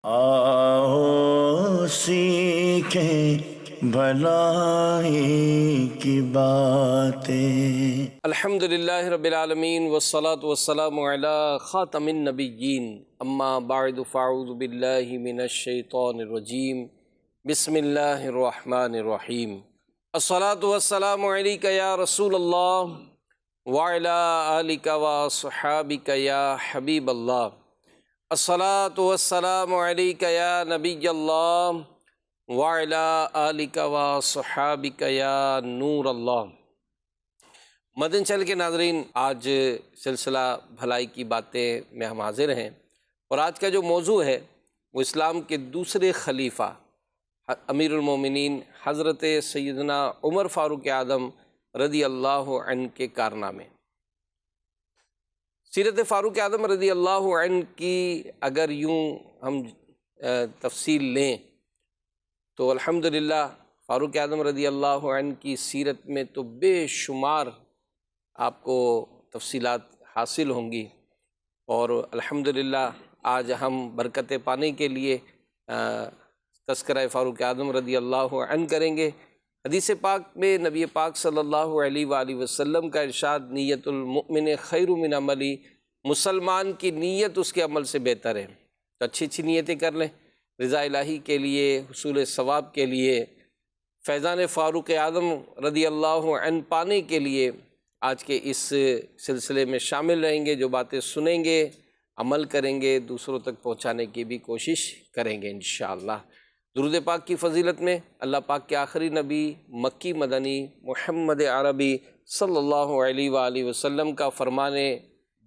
آؤ سیکھیں بھلائی کی باتیں۔ الحمد للہ رب العالمین والصلاة والسلام علی خاتم النبیین، اما بعد فاعوذ باللہ من الشیطان الرجیم، بسم اللہ الرحمن الرحیم۔ الصلاة والسلام علیک یا رسول اللہ وعلی آلک وصحابک یا حبیب اللہ۔ الصلاة والسلام علیک یا نبی اللہ وعلی آلک وصحابک یا نور اللہ۔ مدنی چینل کے ناظرین، آج سلسلہ بھلائی کی باتیں میں ہم حاضر ہیں، اور آج کا جو موضوع ہے وہ اسلام کے دوسرے خلیفہ امیر المومنین حضرت سیدنا عمر فاروق اعظم رضی اللہ عنہ کے کارنامے۔ سیرت فاروق اعظم رضی اللہ عنہ کی اگر یوں ہم تفصیل لیں تو الحمدللہ فاروق اعظم رضی اللہ عنہ کی سیرت میں تو بے شمار آپ کو تفصیلات حاصل ہوں گی، اور الحمدللہ آج ہم برکتیں پانے کے لیے تذکرہ فاروق اعظم رضی اللہ عنہ کریں گے۔ حدیث پاک میں نبی پاک صلی اللہ علیہ وآلہ وسلم کا ارشاد، نیت المؤمن خیر من عملی، مسلمان کی نیت اس کے عمل سے بہتر ہے۔ تو اچھی اچھی نیتیں کر لیں رضا الہی کے لیے، حصول ثواب کے لیے، فیضان فاروق اعظم رضی اللہ عنہ پانے کے لیے آج کے اس سلسلے میں شامل رہیں گے۔ جو باتیں سنیں گے، عمل کریں گے، دوسروں تک پہنچانے کی بھی کوشش کریں گے انشاءاللہ۔ درود پاک کی فضیلت میں اللہ پاک کے آخری نبی مکی مدنی محمد عربی صلی اللہ علیہ وآلہ وسلم کا فرمان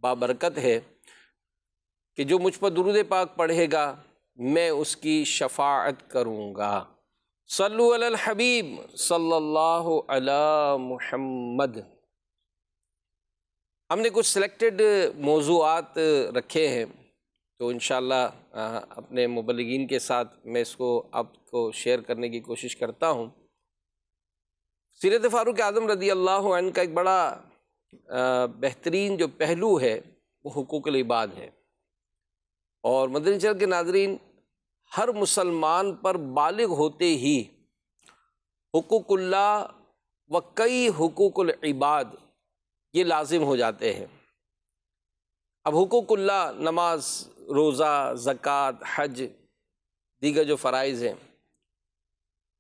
بابرکت ہے کہ جو مجھ پر درود پاک پڑھے گا میں اس کی شفاعت کروں گا۔ صلو علی الحبیب صلی اللہ علی محمد۔ ہم نے کچھ سلیکٹڈ موضوعات رکھے ہیں، تو انشاءاللہ اپنے مبلغین کے ساتھ میں اس کو آپ کو شیئر کرنے کی کوشش کرتا ہوں۔ سیرت فاروق اعظم رضی اللہ عنہ کا ایک بڑا بہترین جو پہلو ہے وہ حقوق العباد ہے، اور مدنی چینل کے ناظرین، ہر مسلمان پر بالغ ہوتے ہی حقوق اللہ و کئی حقوق العباد یہ لازم ہو جاتے ہیں۔ اب حقوق اللہ، نماز، روزہ، زکوٰۃ، حج، دیگر جو فرائض ہیں،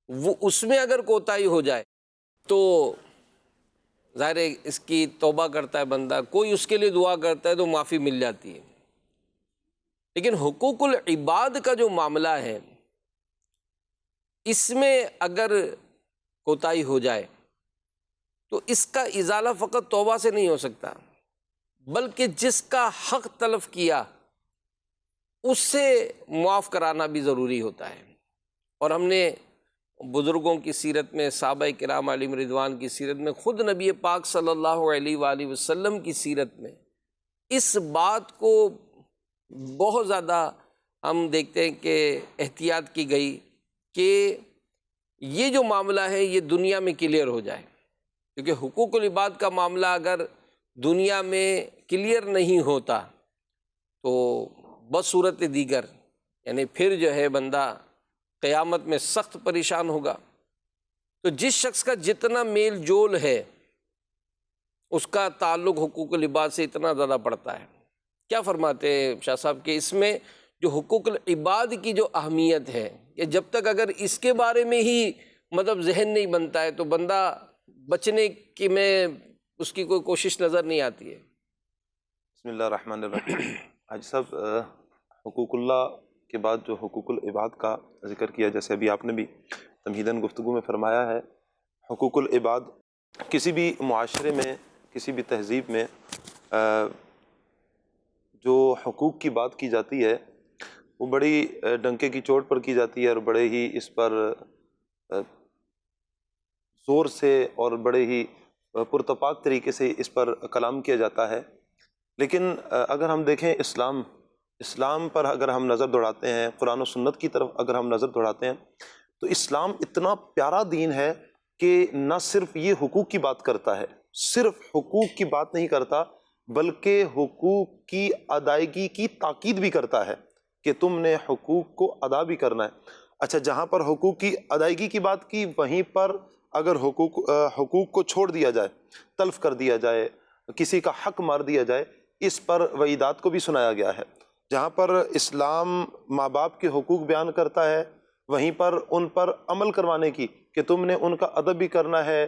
وہ اس میں اگر کوتاہی ہو جائے تو ظاہر ہے اس کی توبہ کرتا ہے بندہ، کوئی اس کے لیے دعا کرتا ہے تو معافی مل جاتی ہے۔ لیکن حقوق العباد کا جو معاملہ ہے، اس میں اگر کوتاہی ہو جائے تو اس کا ازالہ فقط توبہ سے نہیں ہو سکتا، بلکہ جس کا حق تلف کیا اس سے معاف کرانا بھی ضروری ہوتا ہے۔ اور ہم نے بزرگوں کی سیرت میں، صحابہ کرام علیہم رضوان کی سیرت میں، خود نبی پاک صلی اللہ علیہ وآلہ وسلم کی سیرت میں اس بات کو بہت زیادہ ہم دیکھتے ہیں کہ احتیاط کی گئی کہ یہ جو معاملہ ہے یہ دنیا میں کلیئر ہو جائے، کیونکہ حقوق العباد کا معاملہ اگر دنیا میں کلیئر نہیں ہوتا تو بصورت دیگر، یعنی پھر جو ہے بندہ قیامت میں سخت پریشان ہوگا۔ تو جس شخص کا جتنا میل جول ہے اس کا تعلق حقوق العباد سے اتنا زیادہ پڑتا ہے۔ کیا فرماتے ہیں شاہ صاحب کہ اس میں جو حقوق العباد کی جو اہمیت ہے، کہ جب تک اگر اس کے بارے میں ہی ذہن نہیں بنتا ہے تو بندہ بچنے کی میں اس کی کوئی کوشش نظر نہیں آتی ہے۔ بسم اللہ الرحمن الرحیم۔ حاجی صاحب، حقوق اللہ کے بعد جو حقوق العباد کا ذکر کیا، جیسے ابھی آپ نے بھی تمہیداً گفتگو میں فرمایا ہے، حقوق العباد کسی بھی معاشرے میں، کسی بھی تہذیب میں جو حقوق کی بات کی جاتی ہے وہ بڑی ڈنکے کی چوٹ پر کی جاتی ہے، اور بڑے ہی اس پر زور سے اور بڑے ہی پرتپاک طریقے سے اس پر کلام کیا جاتا ہے۔ لیکن اگر ہم دیکھیں اسلام پر اگر ہم نظر دوڑاتے ہیں، قرآن و سنت کی طرف اگر ہم نظر دوڑاتے ہیں، تو اسلام اتنا پیارا دین ہے کہ نہ صرف یہ حقوق کی بات کرتا ہے، صرف حقوق کی بات نہیں کرتا، بلکہ حقوق کی ادائیگی کی تاکید بھی کرتا ہے۔ کہ تم نے حقوق کو ادا بھی کرنا ہے۔ اچھا، جہاں پر حقوق کی ادائیگی کی بات کی، وہیں پر اگر حقوق کو چھوڑ دیا جائے، تلف کر دیا جائے، کسی کا حق مار دیا جائے، اس پر وعیدات کو بھی سنایا گیا ہے۔ جہاں پر اسلام ماں باپ کے حقوق بیان کرتا ہے، وہیں پر ان پر عمل کروانے کی، کہ تم نے ان کا ادب بھی کرنا ہے،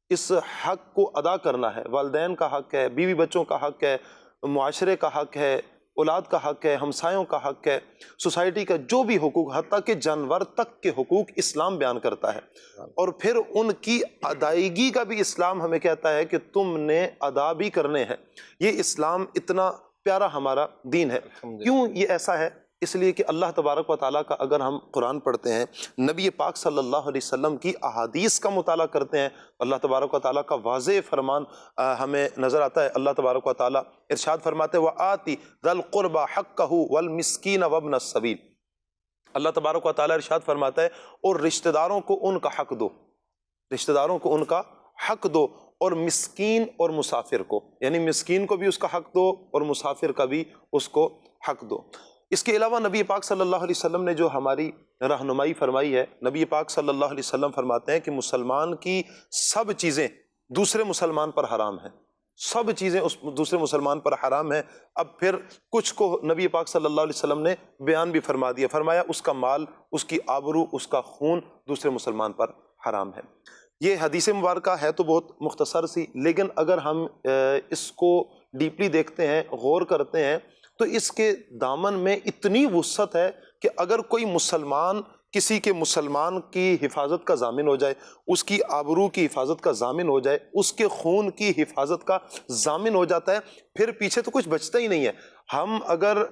اس حق کو ادا کرنا ہے۔ والدین کا حق ہے، بیوی بچوں کا حق ہے، معاشرے کا حق ہے، اولاد کا حق ہے، ہمسایوں کا حق ہے، سوسائٹی کا جو بھی حقوق، حتیٰ کہ جانور تک کے حقوق اسلام بیان کرتا ہے۔ اور پھر ان کی ادائیگی کا بھی اسلام ہمیں کہتا ہے کہ تم نے ادا بھی کرنے ہیں۔ یہ اسلام اتنا پیارا ہمارا دین ہے۔ کیوں یہ ایسا ہے؟ اس لیے کہ اللہ تبارک و تعالیٰ کا اگر ہم قرآن پڑھتے ہیں، نبی پاک صلی اللہ علیہ وسلم کی احادیث کا مطالعہ کرتے ہیں، اللہ تبارک و تعالیٰ کا واضح فرمان ہمیں نظر آتا ہے۔ اللہ تبارک و تعالیٰ ارشاد فرماتے ہیں وَآتِ ذَا الْقُرْبَى حَقَّهُ وَالْمِسْكِينَ وَابْنَ السَّبِيلِ۔ اللہ تبارک و تعالیٰ ارشاد فرماتا ہے اور رشتہ داروں کو ان کا حق دو، رشتہ داروں کو ان کا حق دو، اور مسکین اور مسافر کو، یعنی مسکین کو بھی اس کا حق دو اور مسافر کا بھی اس کو حق دو۔ اس کے علاوہ نبی پاک صلی اللہ علیہ وسلم نے جو ہماری رہنمائی فرمائی ہے، نبی پاک صلی اللہ علیہ وسلم فرماتے ہیں کہ مسلمان کی سب چیزیں دوسرے مسلمان پر حرام ہیں، سب چیزیں اس دوسرے مسلمان پر حرام ہیں۔ اب پھر کچھ کو نبی پاک صلی اللہ علیہ وسلم نے بیان بھی فرما دیا، فرمایا اس کا مال، اس کی آبرو، اس کا خون دوسرے مسلمان پر حرام ہے۔ یہ حدیث مبارکہ ہے تو بہت مختصر سی، لیکن اگر ہم اس کو ڈیپلی دیکھتے ہیں، غور کرتے ہیں، تو اس کے دامن میں اتنی وسعت ہے کہ اگر کوئی مسلمان کسی کے مسلمان کی حفاظت کا ضامن ہو جائے، اس کی آبرو کی حفاظت کا ضامن ہو جائے، اس کے خون کی حفاظت کا ضامن ہو جاتا ہے، پھر پیچھے تو کچھ بچتا ہی نہیں ہے۔ ہم اگر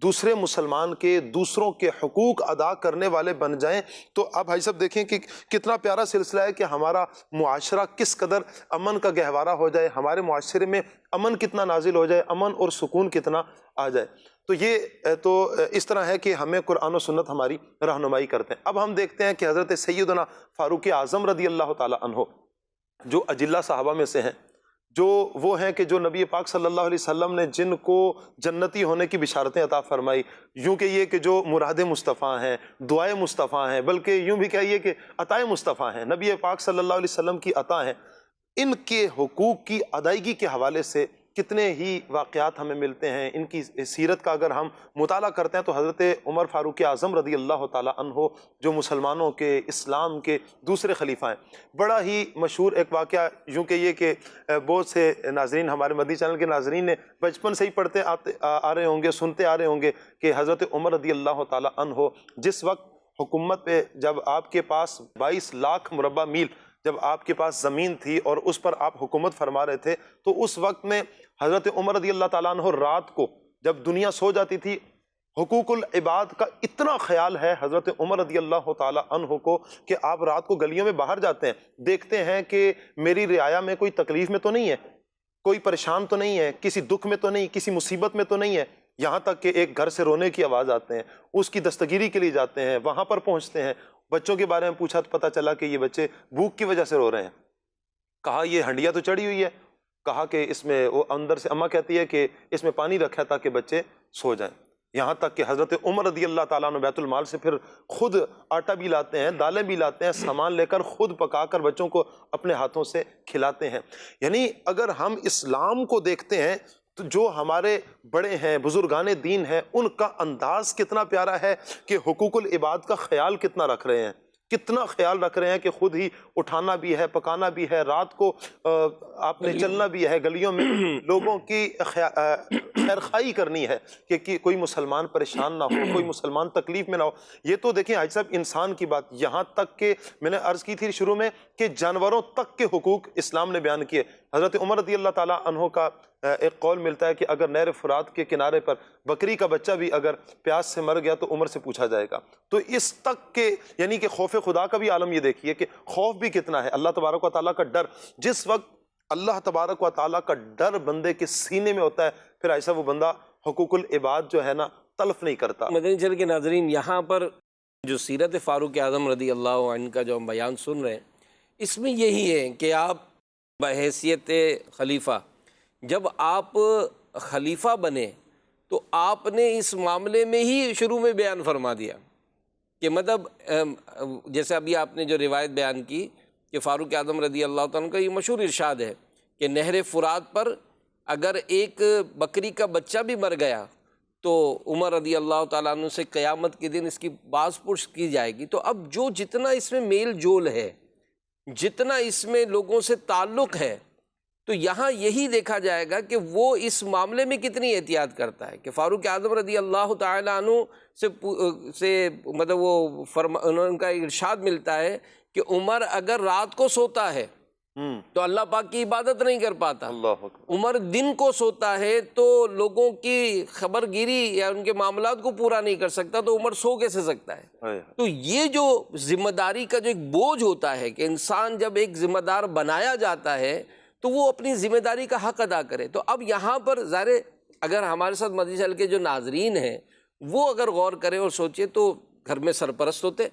دوسرے مسلمان کے دوسروں کے حقوق ادا کرنے والے بن جائیں تو اب بھائی صاحب دیکھیں کہ کتنا پیارا سلسلہ ہے کہ ہمارا معاشرہ کس قدر امن کا گہوارہ ہو جائے، ہمارے معاشرے میں امن کتنا نازل ہو جائے، امن اور سکون کتنا آ جائے۔ تو یہ تو اس طرح ہے کہ ہمیں قرآن و سنت ہماری رہنمائی کرتے ہیں۔ اب ہم دیکھتے ہیں کہ حضرت سیدنا فاروق اعظم رضی اللہ تعالی عنہ جو اجلہ صحابہ میں سے ہیں، جو وہ ہیں کہ جو نبی پاک صلی اللہ علیہ وسلم نے جن کو جنتی ہونے کی بشارتیں عطا فرمائی، یوں کہ یہ کہ جو مراد مصطفیٰ ہیں، دعائے مصطفیٰ ہیں، بلکہ یوں بھی کہیے کہ عطائے مصطفیٰ ہیں، نبی پاک صلی اللہ علیہ وسلم کی عطا ہیں، ان کے حقوق کی ادائیگی کے حوالے سے کتنے ہی واقعات ہمیں ملتے ہیں۔ ان کی سیرت کا اگر ہم مطالعہ کرتے ہیں تو حضرت عمر فاروق اعظم رضی اللہ تعالی عنہ جو مسلمانوں کے، اسلام کے دوسرے خلیفہ ہیں، بڑا ہی مشہور ایک واقعہ، یوں کہ یہ کہ بہت سے ناظرین، ہمارے مدنی چینل کے ناظرین نے بچپن سے ہی پڑھتے آ رہے ہوں گے، سنتے آ رہے ہوں گے کہ حضرت عمر رضی اللہ تعالی عنہ جس وقت حکومت پہ، جب آپ کے پاس 22 لاکھ مربع میل جب آپ کے پاس زمین تھی اور اس پر آپ حکومت فرما رہے تھے، تو اس وقت میں حضرت عمر رضی اللہ تعالیٰ عنہ رات کو جب دنیا سو جاتی تھی، حقوق العباد کا اتنا خیال ہے حضرت عمر رضی اللہ تعالیٰ عنہ کو کہ آپ رات کو گلیوں میں باہر جاتے ہیں، دیکھتے ہیں کہ میری رعایا میں کوئی تکلیف میں تو نہیں ہے، کوئی پریشان تو نہیں ہے، کسی دکھ میں تو نہیں، کسی مصیبت میں تو نہیں ہے، یہاں تک کہ ایک گھر سے رونے کی آواز آتے ہیں، اس کی دستگیری کے لیے جاتے ہیں، وہاں پر پہنچتے ہیں، بچوں کے بارے میں پوچھا تو پتہ چلا کہ یہ بچے بھوک کی وجہ سے رو رہے ہیں۔ کہا یہ ہنڈیا تو چڑھی ہوئی ہے، کہا کہ اس میں، وہ اندر سے اماں کہتی ہے کہ اس میں پانی رکھا تاکہ بچے سو جائیں۔ یہاں تک کہ حضرت عمر رضی اللہ تعالیٰ عنہ بیت المال سے پھر خود آٹا بھی لاتے ہیں، دالیں بھی لاتے ہیں، سامان لے کر خود پکا کر بچوں کو اپنے ہاتھوں سے کھلاتے ہیں۔ یعنی اگر ہم اسلام کو دیکھتے ہیں تو جو ہمارے بڑے ہیں، بزرگان دین ہیں، ان کا انداز کتنا پیارا ہے کہ حقوق العباد کا خیال کتنا رکھ رہے ہیں، کتنا خیال رکھ رہے ہیں کہ خود ہی اٹھانا بھی ہے، پکانا بھی ہے، رات کو آپ نے چلنا بھی ہے، گلیوں میں لوگوں کی خیرخواہی کرنی ہے کہ کوئی مسلمان پریشان نہ ہو، کوئی مسلمان تکلیف میں نہ ہو۔ یہ تو دیکھیں حاجی صاحب انسان کی بات، یہاں تک کہ میں نے عرض کی تھی شروع میں کہ جانوروں تک کے حقوق اسلام نے بیان کیے۔ حضرت عمر رضی اللہ تعالیٰ عنہ کا ایک قول ملتا ہے کہ اگر نہر فرات کے کنارے پر بکری کا بچہ بھی اگر پیاس سے مر گیا تو عمر سے پوچھا جائے گا۔ تو اس تک کہ یعنی کہ خوف خدا کا بھی عالم یہ دیکھیے کہ خوف بھی کتنا ہے، اللہ تبارک و تعالیٰ کا ڈر۔ جس وقت اللہ تبارک و تعالیٰ کا ڈر بندے کے سینے میں ہوتا ہے، پھر ایسا وہ بندہ حقوق العباد جو ہے نا تلف نہیں کرتا۔ مدنی چینل کے ناظرین، یہاں پر جو سیرت فاروق اعظم رضی اللہ عنہ کا جو ہم بیان سن رہے ہیں، اس میں یہی ہے کہ آپ بحیثیت خلیفہ، جب آپ خلیفہ بنے تو آپ نے اس معاملے میں ہی شروع میں بیان فرما دیا کہ مطلب جیسے ابھی آپ نے جو روایت بیان کی کہ فاروق اعظم رضی اللہ تعالیٰ عنہ کا یہ مشہور ارشاد ہے کہ نہر فرات پر اگر ایک بکری کا بچہ بھی مر گیا تو عمر رضی اللہ تعالیٰ عنہ سے قیامت کے دن اس کی باز پرس کی جائے گی۔ تو اب جو جتنا اس میں میل جول ہے، جتنا اس میں لوگوں سے تعلق ہے، تو یہاں یہی دیکھا جائے گا کہ وہ اس معاملے میں کتنی احتیاط کرتا ہے کہ فاروق اعظم رضی اللہ تعالیٰ عنہ سے مطلب وہ ان کا ارشاد ملتا ہے کہ عمر اگر رات کو سوتا ہے تو اللہ پاک کی عبادت نہیں کر پاتا، اللہ اکبر۔ عمر دن کو سوتا ہے تو لوگوں کی خبر گیری یا ان کے معاملات کو پورا نہیں کر سکتا، تو عمر سو کیسے سکتا ہے؟ تو یہ جو ذمہ داری کا جو ایک بوجھ ہوتا ہے کہ انسان جب ایک ذمہ دار بنایا جاتا ہے تو وہ اپنی ذمہ داری کا حق ادا کرے۔ تو اب یہاں پر ظاہر اگر ہمارے ساتھ مدنی چینل کے جو ناظرین ہیں وہ اگر غور کریں اور سوچیں تو گھر میں سرپرست ہوتے،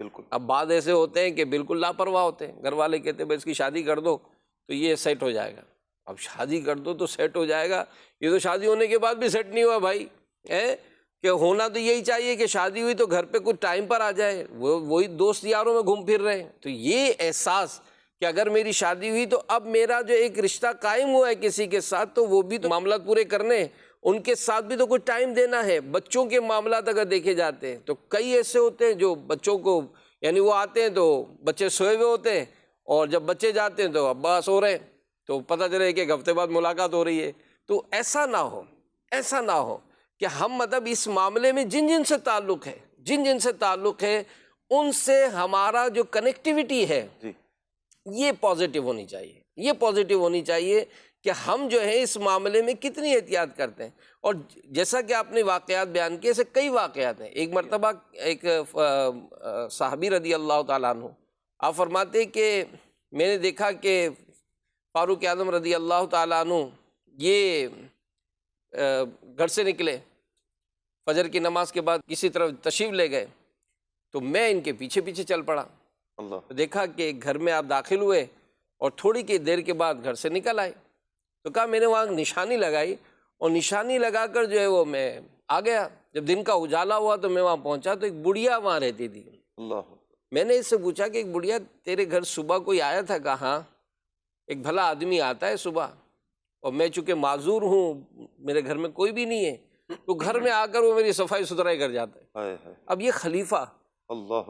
بالکل۔ اب بعض ایسے ہوتے ہیں کہ بالکل لاپرواہ ہوتے ہیں، گھر والے کہتے ہیں بھائی اس کی شادی کر دو تو یہ سیٹ ہو جائے گا۔ اب شادی کر دو تو سیٹ ہو جائے گا، یہ تو شادی ہونے کے بعد بھی سیٹ نہیں ہوا بھائی، کہ ہونا تو یہی چاہیے کہ شادی ہوئی تو گھر پہ کچھ ٹائم پر آ جائے، وہی دوست یاروں میں گھوم پھر رہے ہیں۔ تو یہ احساس کہ اگر میری شادی ہوئی تو اب میرا جو ایک رشتہ قائم ہوا ہے کسی کے ساتھ تو وہ بھی تو معاملات پورے کرنے ہیں، ان کے ساتھ بھی تو کچھ ٹائم دینا ہے۔ بچوں کے معاملات اگر دیکھے جاتے ہیں تو کئی ایسے ہوتے ہیں جو بچوں کو یعنی وہ آتے ہیں تو بچے سوئے ہوئے ہوتے ہیں، اور جب بچے جاتے ہیں تو ابا سو رہے ہیں، تو پتہ چلے کہ ایک ہفتے بعد ملاقات ہو رہی ہے۔ تو ایسا نہ ہو کہ ہم مطلب اس معاملے میں جن جن سے تعلق ہے ان سے ہمارا جو کنیکٹیوٹی ہے یہ پازیٹیو ہونی چاہیے کہ ہم جو ہے اس معاملے میں کتنی احتیاط کرتے ہیں۔ اور جیسا کہ آپ نے واقعات بیان کیے، ایسے کئی واقعات ہیں۔ ایک مرتبہ ایک صحابی رضی اللہ تعالیٰ عنہ آپ فرماتے ہیں کہ میں نے دیکھا کہ فاروق اعظم رضی اللہ تعالیٰ عنہ یہ گھر سے نکلے، فجر کی نماز کے بعد کسی طرف تشریف لے گئے، تو میں ان کے پیچھے پیچھے چل پڑا۔ دیکھا کہ گھر میں آپ داخل ہوئے اور تھوڑی کی دیر کے بعد گھر سے نکل آئے، تو کہا میں نے وہاں نشانی لگائی، اور نشانی لگا کر جو ہے وہ میں آ گیا۔ جب دن کا اجالا ہوا تو میں وہاں پہنچا تو ایک بڑھیا وہاں رہتی تھی۔ میں نے اس سے پوچھا کہ ایک بڑھیا تیرے گھر صبح کوئی آیا تھا؟ کہا ہاں، ایک بھلا آدمی آتا ہے صبح، اور میں چونکہ معذور ہوں، میرے گھر میں کوئی بھی نہیں ہے، تو گھر میں آ کر وہ میری صفائی ستھرائی کر جاتا ہے۔ اب یہ خلیفہ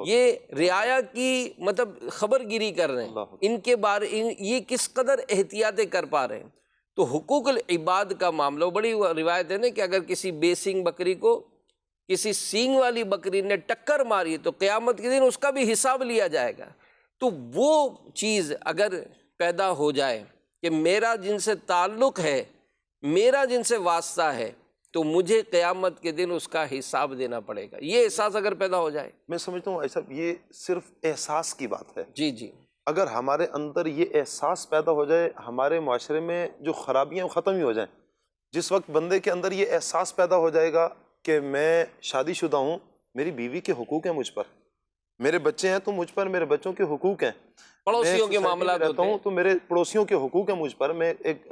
یہ رعایا کی مطلب خبر گیری کر رہے ہیں، ان کے بارے یہ کس قدر احتیاطیں کر پا رہے ہیں۔ تو حقوق العباد کا معاملہ بڑی روایت ہے نا کہ اگر کسی بے سینگ بکری کو کسی سینگ والی بکری نے ٹکر ماری تو قیامت کے دن اس کا بھی حساب لیا جائے گا۔ تو وہ چیز اگر پیدا ہو جائے کہ میرا جن سے تعلق ہے، میرا جن سے واسطہ ہے، تو مجھے قیامت کے دن اس کا حساب دینا پڑے گا، یہ احساس اگر پیدا ہو جائے۔ میں سمجھتا ہوں ایسا یہ صرف احساس کی بات ہے۔ جی اگر ہمارے اندر یہ احساس پیدا ہو جائے، ہمارے معاشرے میں جو خرابیاں ختم ہی ہو جائیں۔ جس وقت بندے کے اندر یہ احساس پیدا ہو جائے گا کہ میں شادی شدہ ہوں، میری بیوی کے حقوق ہیں مجھ پر، میرے بچے ہیں تو مجھ پر میرے بچوں کے حقوق ہیں، پڑوسیوں کے معاملات رہتا ہوں تو میرے پڑوسیوں کے حقوق ہیں مجھ پر، میں ایک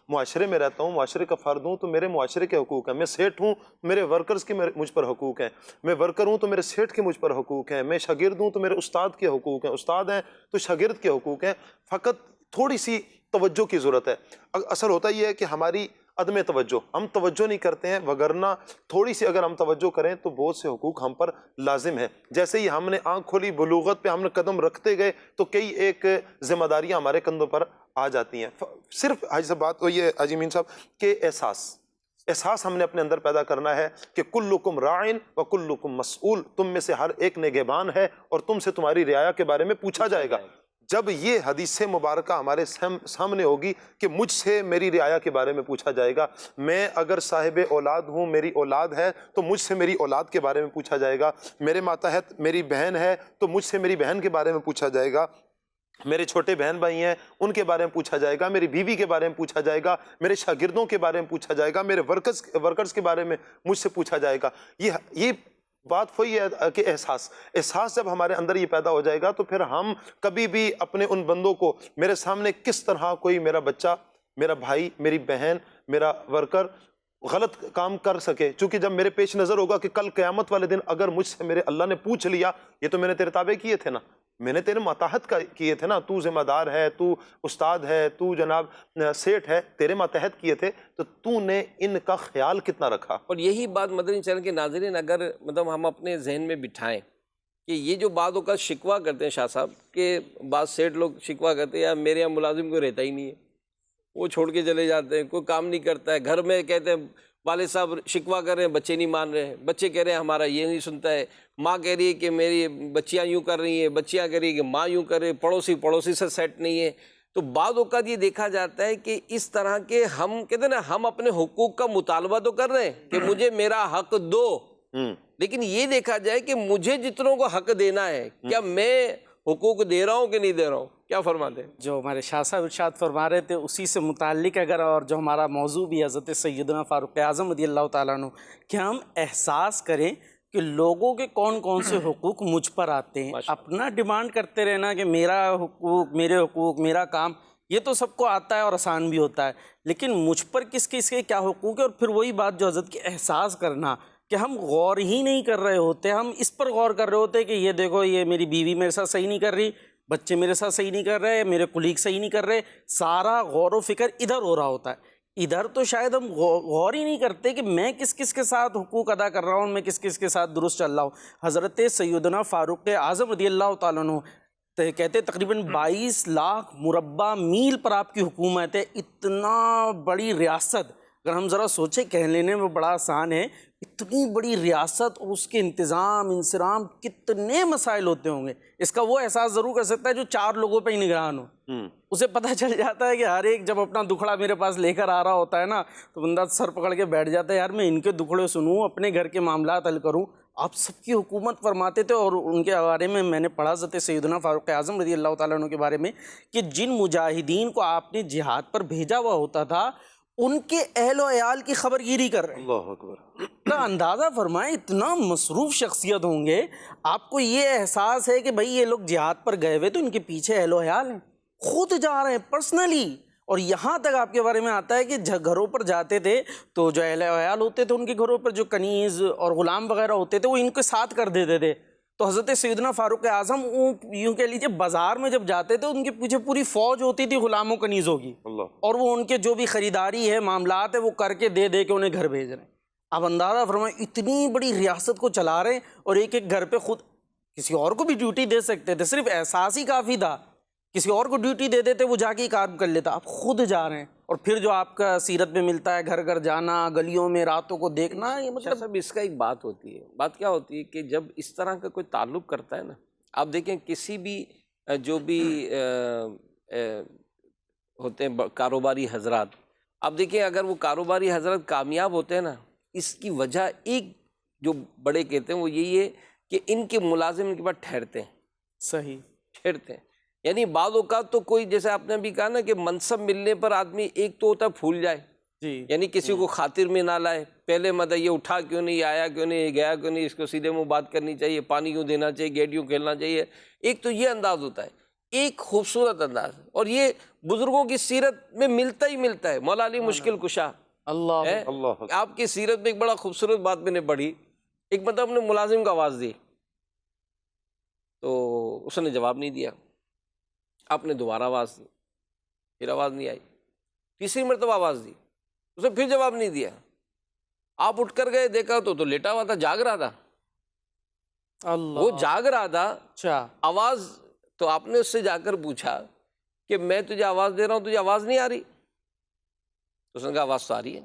معاشرے میں رہتا ہوں، معاشرے کا فرد ہوں تو میرے معاشرے کے حقوق ہیں، میں سیٹ ہوں میرے ورکرز کے مجھ پر حقوق ہیں، میں ورکر ہوں تو میرے سیٹ کے مجھ پر حقوق ہیں، میں شاگرد ہوں تو میرے استاد کے حقوق ہیں، استاد ہیں تو شاگرد کے حقوق ہیں۔ فقط تھوڑی سی توجہ کی ضرورت ہے۔ اصل ہوتا یہ ہے کہ ہماری عدم توجہ، ہم توجہ نہیں کرتے ہیں، وگرنہ تھوڑی سی اگر ہم توجہ کریں تو بہت سے حقوق ہم پر لازم ہیں۔ جیسے ہی ہم نے آنکھ کھولی، بلوغت پہ ہم نے قدم رکھتے گئے تو کئی ایک ذمہ داریاں ہمارے کندھوں پر آ جاتی ہیں۔ صرف حاجی صاحب بات وہی ہے حاجی امین صاحب کہ احساس ہم نے اپنے اندر پیدا کرنا ہے کہ کلکم راعٍ وکلکم مسئول، تم میں سے ہر ایک نگہبان ہے اور تم سے تمہاری رعایا کے بارے میں پوچھا جائے گا۔ جب یہ حدیث مبارکہ ہمارے سامنے ہوگی کہ مجھ سے میری رعایا کے بارے میں پوچھا جائے گا، میں اگر صاحب اولاد ہوں، میری اولاد ہے تو مجھ سے میری اولاد کے بارے میں پوچھا جائے گا، میرے ماتحت میری بہن ہے تو مجھ سے میری بہن کے بارے میں پوچھا جائے گا، میرے چھوٹے بہن بھائی ہیں ان کے بارے میں پوچھا جائے گا، میری بیوی کے بارے میں پوچھا جائے گا، میرے شاگردوں کے بارے میں پوچھا جائے گا، میرے ورکرز کے بارے میں مجھ سے پوچھا جائے گا۔ یہ بات وہی ہے کہ احساس جب ہمارے اندر یہ پیدا ہو جائے گا تو پھر ہم کبھی بھی اپنے ان بندوں کو میرے سامنے کس طرح کوئی میرا بچہ، میرا بھائی، میری بہن، میرا ورکر غلط کام کر سکے، چونکہ جب میرے پیش نظر ہوگا کہ کل قیامت والے دن اگر مجھ سے میرے اللہ نے پوچھ لیا یہ تو میں نے تیرے تابع کیے تھے نا، میں نے تیرے ماتحت کیے تھے نا، تو ذمہ دار ہے، تو استاد ہے، تو جناب سیٹھ ہے، تیرے ماتحت کیے تھے، تو نے ان کا خیال کتنا رکھا؟ اور یہی بات مدنی چینل کے ناظرین اگر مطلب ہم اپنے ذہن میں بٹھائیں کہ یہ جو بعض اوقات شکوہ کرتے ہیں شاہ صاحب، کہ بعض سیٹ لوگ شکوہ کرتے ہیں یار میرے یہاں ملازم کوئی رہتا ہی نہیں ہے، وہ چھوڑ کے چلے جاتے ہیں، کوئی کام نہیں کرتا ہے، گھر میں کہتے ہیں والد صاحب شکوہ کر رہے ہیں بچے نہیں مان رہے ہیں، بچے کہہ رہے ہیں ہمارا یہ نہیں سنتا ہے، ماں کہہ رہی ہے کہ میری بچیاں یوں کر رہی ہیں، بچیاں کہہ رہی ہیں کہ ماں یوں کر رہے ہیں، پڑوسی سے سیٹ نہیں ہے۔ تو بعض اوقات یہ دیکھا جاتا ہے کہ اس طرح کے ہم کہتے ہیں نا ہم اپنے حقوق کا مطالبہ تو کر رہے ہیں کہ مجھے میرا حق دو، لیکن یہ دیکھا جائے کہ مجھے جتنوں کو حق دینا ہے کیا میں حقوق دے رہا ہوں کہ نہیں دے رہا ہوں؟ کیا فرماتے ہیں؟ جو ہمارے شاہ صاحب ارشاد فرما رہے تھے اسی سے متعلق اگر، اور جو ہمارا موضوع بھی حضرت سیدنا فاروق اعظم رضی اللہ تعالیٰ عنہ، کہ ہم احساس کریں کہ لوگوں کے کون کون سے حقوق مجھ پر آتے ہیں، اپنا ڈیمانڈ کرتے رہنا کہ میرا حقوق، میرے حقوق، میرا کام، یہ تو سب کو آتا ہے اور آسان بھی ہوتا ہے، لیکن مجھ پر کس کس کے کیا حقوق ہے، اور پھر وہی بات جو حضرت کے احساس کرنا کہ ہم غور ہی نہیں کر رہے ہوتے، ہم اس پر غور کر رہے ہوتے کہ یہ دیکھو یہ میری بیوی میرے ساتھ صحیح نہیں کر رہی، بچے میرے ساتھ صحیح نہیں کر رہے، میرے کولیگ صحیح نہیں کر رہے، سارا غور و فکر ادھر ہو رہا ہوتا ہے۔ ادھر تو شاید ہم غور ہی نہیں کرتے کہ میں کس کس کے ساتھ حقوق ادا کر رہا ہوں، میں کس کس کے ساتھ درست چل رہا ہوں۔ حضرت سیدنا فاروق اعظم رضی اللہ تعالیٰ عنہ کہتے تقریباً 22 لاکھ مربع میل پر آپ کی حکومت ہے، اتنا بڑی ریاست، اگر ہم ذرا سوچیں کہہ لینے میں بڑا آسان ہے، اتنی بڑی ریاست اور اس کے انتظام انصرام کتنے مسائل ہوتے ہوں گے، اس کا وہ احساس ضرور کر سکتا ہے جو 4 لوگوں پہ ہی نگران ہو، اسے پتہ چل جاتا ہے کہ ہر ایک جب اپنا دکھڑا میرے پاس لے کر آ رہا ہوتا ہے نا تو بندہ سر پکڑ کے بیٹھ جاتا ہے، یار میں ان کے دکھڑے سنوں، اپنے گھر کے معاملات حل کروں۔ آپ سب کی حکومت فرماتے تھے، اور ان کے بارے میں نے پڑھا حضرت سیدنا فاروق اعظم رضی اللہ تعالیٰ عنہ کے بارے میں کہ جن مجاہدین کو آپ نے جہاد پر بھیجا ہوا ہوتا تھا ان کے اہل و عیال کی خبر گیری کر رہے ہیں۔ اللہ اکبر! کا اندازہ فرمائیں اتنا مصروف شخصیت ہوں گے، آپ کو یہ احساس ہے کہ بھئی یہ لوگ جہاد پر گئے ہوئے تو ان کے پیچھے اہل و عیال ہیں، خود جا رہے ہیں پرسنلی، اور یہاں تک آپ کے بارے میں آتا ہے کہ گھروں پر جاتے تھے تو جو اہل و عیال ہوتے تھے ان کے گھروں پر جو کنیز اور غلام وغیرہ ہوتے تھے وہ ان کے ساتھ کر دیتے تھے۔ تو حضرت سیدنا فاروق اعظم یوں کہہ لیجیے بازار میں جب جاتے تھے ان کے پیچھے پوری فوج ہوتی تھی غلاموں کنیزوں کی، اور وہ ان کے جو بھی خریداری ہے معاملات ہے وہ کر کے دے کے انہیں گھر بھیج رہے ہیں۔ اب اندازہ فرمائیں اتنی بڑی ریاست کو چلا رہے ہیں، اور ایک ایک گھر پہ خود کسی اور کو بھی ڈیوٹی دے سکتے تھے، صرف احساس ہی کافی تھا، کسی اور کو ڈیوٹی دے دیتے وہ جا کے کام کر لیتا، آپ خود جا رہے ہیں۔ اور پھر جو آپ کا سیرت میں ملتا ہے گھر گھر جانا، گلیوں میں راتوں کو دیکھنا، یہ مطلب صاحب اس کا ایک بات ہوتی ہے، بات کیا ہوتی ہے کہ جب اس طرح کا کوئی تعلق کرتا ہے نا، آپ دیکھیں کسی بھی جو بھی ہوتے ہیں کاروباری حضرات، آپ دیکھیں اگر وہ کاروباری حضرات کامیاب ہوتے ہیں نا، اس کی وجہ ایک جو بڑے کہتے ہیں وہ یہی ہے کہ ان کے ملازم ان کے پاس ٹھہرتے ہیں، صحیح ٹھہرتے ہیں۔ یعنی بعض اوقات تو کوئی جیسے آپ نے بھی کہا نا کہ منصب ملنے پر آدمی ایک تو ہوتا ہے پھول جائے، جی، یعنی کسی کو خاطر میں نہ لائے، پہلے مدد یہ اٹھا کیوں نہیں، آیا کیوں نہیں، گیا کیوں نہیں، اس کو سیدھے منہ بات کرنی چاہیے، پانی کیوں دینا چاہیے، گیٹ کیوں کھیلنا چاہیے، ایک تو یہ انداز ہوتا ہے، ایک خوبصورت انداز، اور یہ بزرگوں کی سیرت میں ملتا ہی ملتا ہے۔ مولا علی مشکل کشا اللہ ہے، آپ کی سیرت میں ایک بڑا خوبصورت بات میں نے پڑھی، ایک مطلب نے ملازم کو آواز دی تو اس نے جواب نہیں دیا، آپ نے دوبارہ آواز دی، پھر آواز نہیں آئی، تیسری مرتبہ آواز دی، اس نے پھر جواب نہیں دیا، آپ اٹھ کر گئے، دیکھا تو لیٹا ہوا تھا، جاگ رہا تھا، اللہ، وہ جاگ رہا تھا، اچھا، آواز تو آپ نے اس سے جا کر پوچھا کہ میں تجھے آواز دے رہا ہوں، تجھے آواز نہیں آ رہی؟ تو اس نے کہا آواز تو آ رہی ہے۔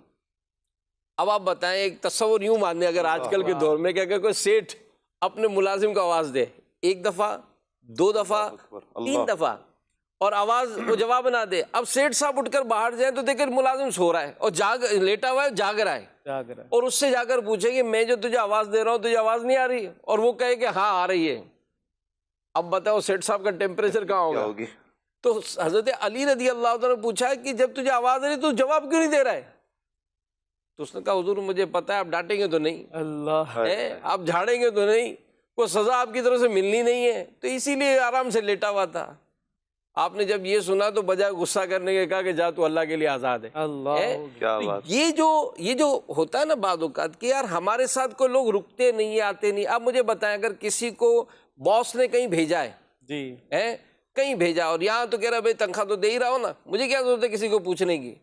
اب آپ بتائیں، ایک تصور یوں ماننے اگر آج کل کے دور میں کہ اگر کوئی سیٹھ اپنے ملازم کو آواز دے، ایک دفعہ، 2 دفعہ، 3 دفعہ، اور آواز وہ جواب نہ دے، اب سیٹھ صاحب اٹھ کر باہر جائیں تو دیکھیں ملازم سو رہا ہے اور لیٹا ہوا ہے، جاگ رہا ہے، اور اس سے جا کر پوچھیں کہ میں جو تجھے آواز دے رہا ہوں تجھے آواز نہیں آ رہی، اور وہ کہے کہ ہاں آ رہی ہے، اب بتاؤ سیٹھ صاحب کا ٹیمپریچر کہاں ہوگا؟ تو حضرت علی رضی اللہ عنہ نے پوچھا کہ جب تجھے آواز آ رہی تو جواب کیوں نہیں دے رہا ہے؟ تو اس نے کہا حضور مجھے پتا ہے آپ ڈانٹیں گے تو نہیں، اللہ، آپ جھاڑیں گے تو نہیں، کوئی سزا آپ کی طرف سے ملنی نہیں ہے، تو اسی لیے آرام سے لیٹا ہوا تھا۔ آپ نے جب یہ سنا تو بجائے غصہ کرنے کے کہا کہ جا تو اللہ کے لیے آزاد ہے۔ اللہ کیا تو بات، یہ جو ہوتا ہے نا بعض اوقات کہ یار ہمارے ساتھ کوئی لوگ رکتے نہیں، آتے نہیں۔ اب مجھے بتائیں، اگر کسی کو باس نے کہیں بھیجا ہے، جی کہیں بھیجا اور یہاں تو کہہ رہا بھائی تنخواہ تو دے ہی رہا ہو نا، مجھے کیا ضرورت ہے کسی کو پوچھنے کی۔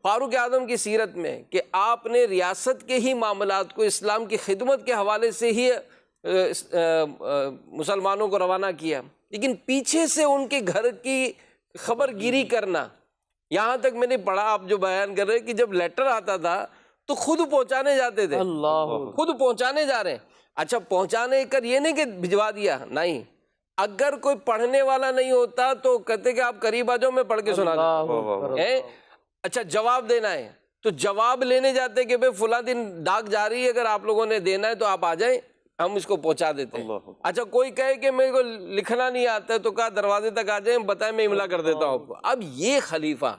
فاروق اعظم کی سیرت میں کہ آپ نے ریاست کے ہی معاملات کو اسلام کی خدمت کے حوالے سے ہی مسلمانوں کو روانہ کیا، لیکن پیچھے سے ان کے گھر کی خبر گیری کرنا، یہاں تک میں نے پڑھا، آپ جو بیان کر رہے کہ جب لیٹر آتا تھا تو خود پہنچانے جاتے تھے، اللہ خود پہنچانے جا رہے ہیں۔ اچھا پہنچانے کر یہ نہیں کہ بھجوا دیا، نہیں، اگر کوئی پڑھنے والا نہیں ہوتا تو کہتے کہ آپ قریب آ جاؤ میں پڑھ کے سنا دوں۔ اچھا جواب دینا ہے تو جواب لینے جاتے کہ بھئی فلاں دن ڈاک جاری ہے، اگر آپ لوگوں نے دینا ہے تو آپ آ جائیں، ہم اس کو پہنچا دیتے ہیں۔ اچھا کوئی کہے کہ میرے کو لکھنا نہیں آتا ہے تو کہا دروازے تک آ جائیں، بتائیں میں املا کر دیتا ہوں آپ کو۔ اب یہ خلیفہ،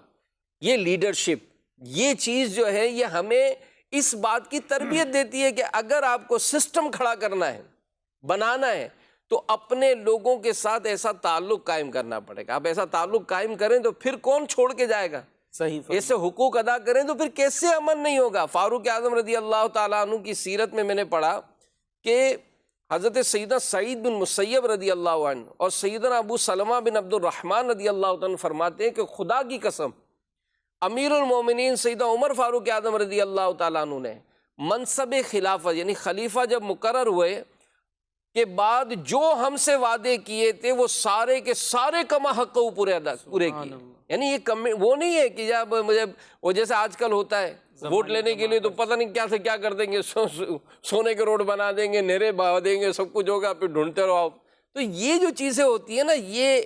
یہ لیڈرشپ، یہ چیز جو ہے یہ ہمیں اس بات کی تربیت دیتی ہے کہ اگر آپ کو سسٹم کھڑا کرنا ہے، بنانا ہے، تو اپنے لوگوں کے ساتھ ایسا تعلق قائم کرنا پڑے گا۔ آپ ایسا تعلق قائم کریں تو پھر کون چھوڑ کے جائے گا؟ صحیح ایسے حقوق ادا کریں تو پھر کیسے امن نہیں ہوگا؟ فاروق اعظم رضی اللہ تعالیٰ عنہ کی سیرت میں نے پڑھا کہ حضرت سیدنا سعید بن مسیب رضی اللہ عنہ اور سیدنا ابو سلمہ بن عبد الرحمن رضی اللہ عنہ فرماتے ہیں کہ خدا کی قسم امیر المومنین سیدنا عمر فاروق اعظم رضی اللہ تعالیٰ عنہ نے منصب خلافت یعنی خلیفہ جب مقرر ہوئے کے بعد جو ہم سے وعدے کیے تھے وہ سارے کے سارے کما حق پورے کیے۔ یعنی یہ وہ نہیں ہے کہ جب مجھے وہ جیسے آج کل ہوتا ہے ووٹ لینے کے لیے تو پتہ نہیں کیا سے کیا کر دیں گے، سونے کے روڈ بنا دیں گے، نہریں بہا دیں گے، سب کچھ ہوگا، پھر ڈھونڈتے رہو۔ تو یہ جو چیزیں ہوتی ہیں نا، یہ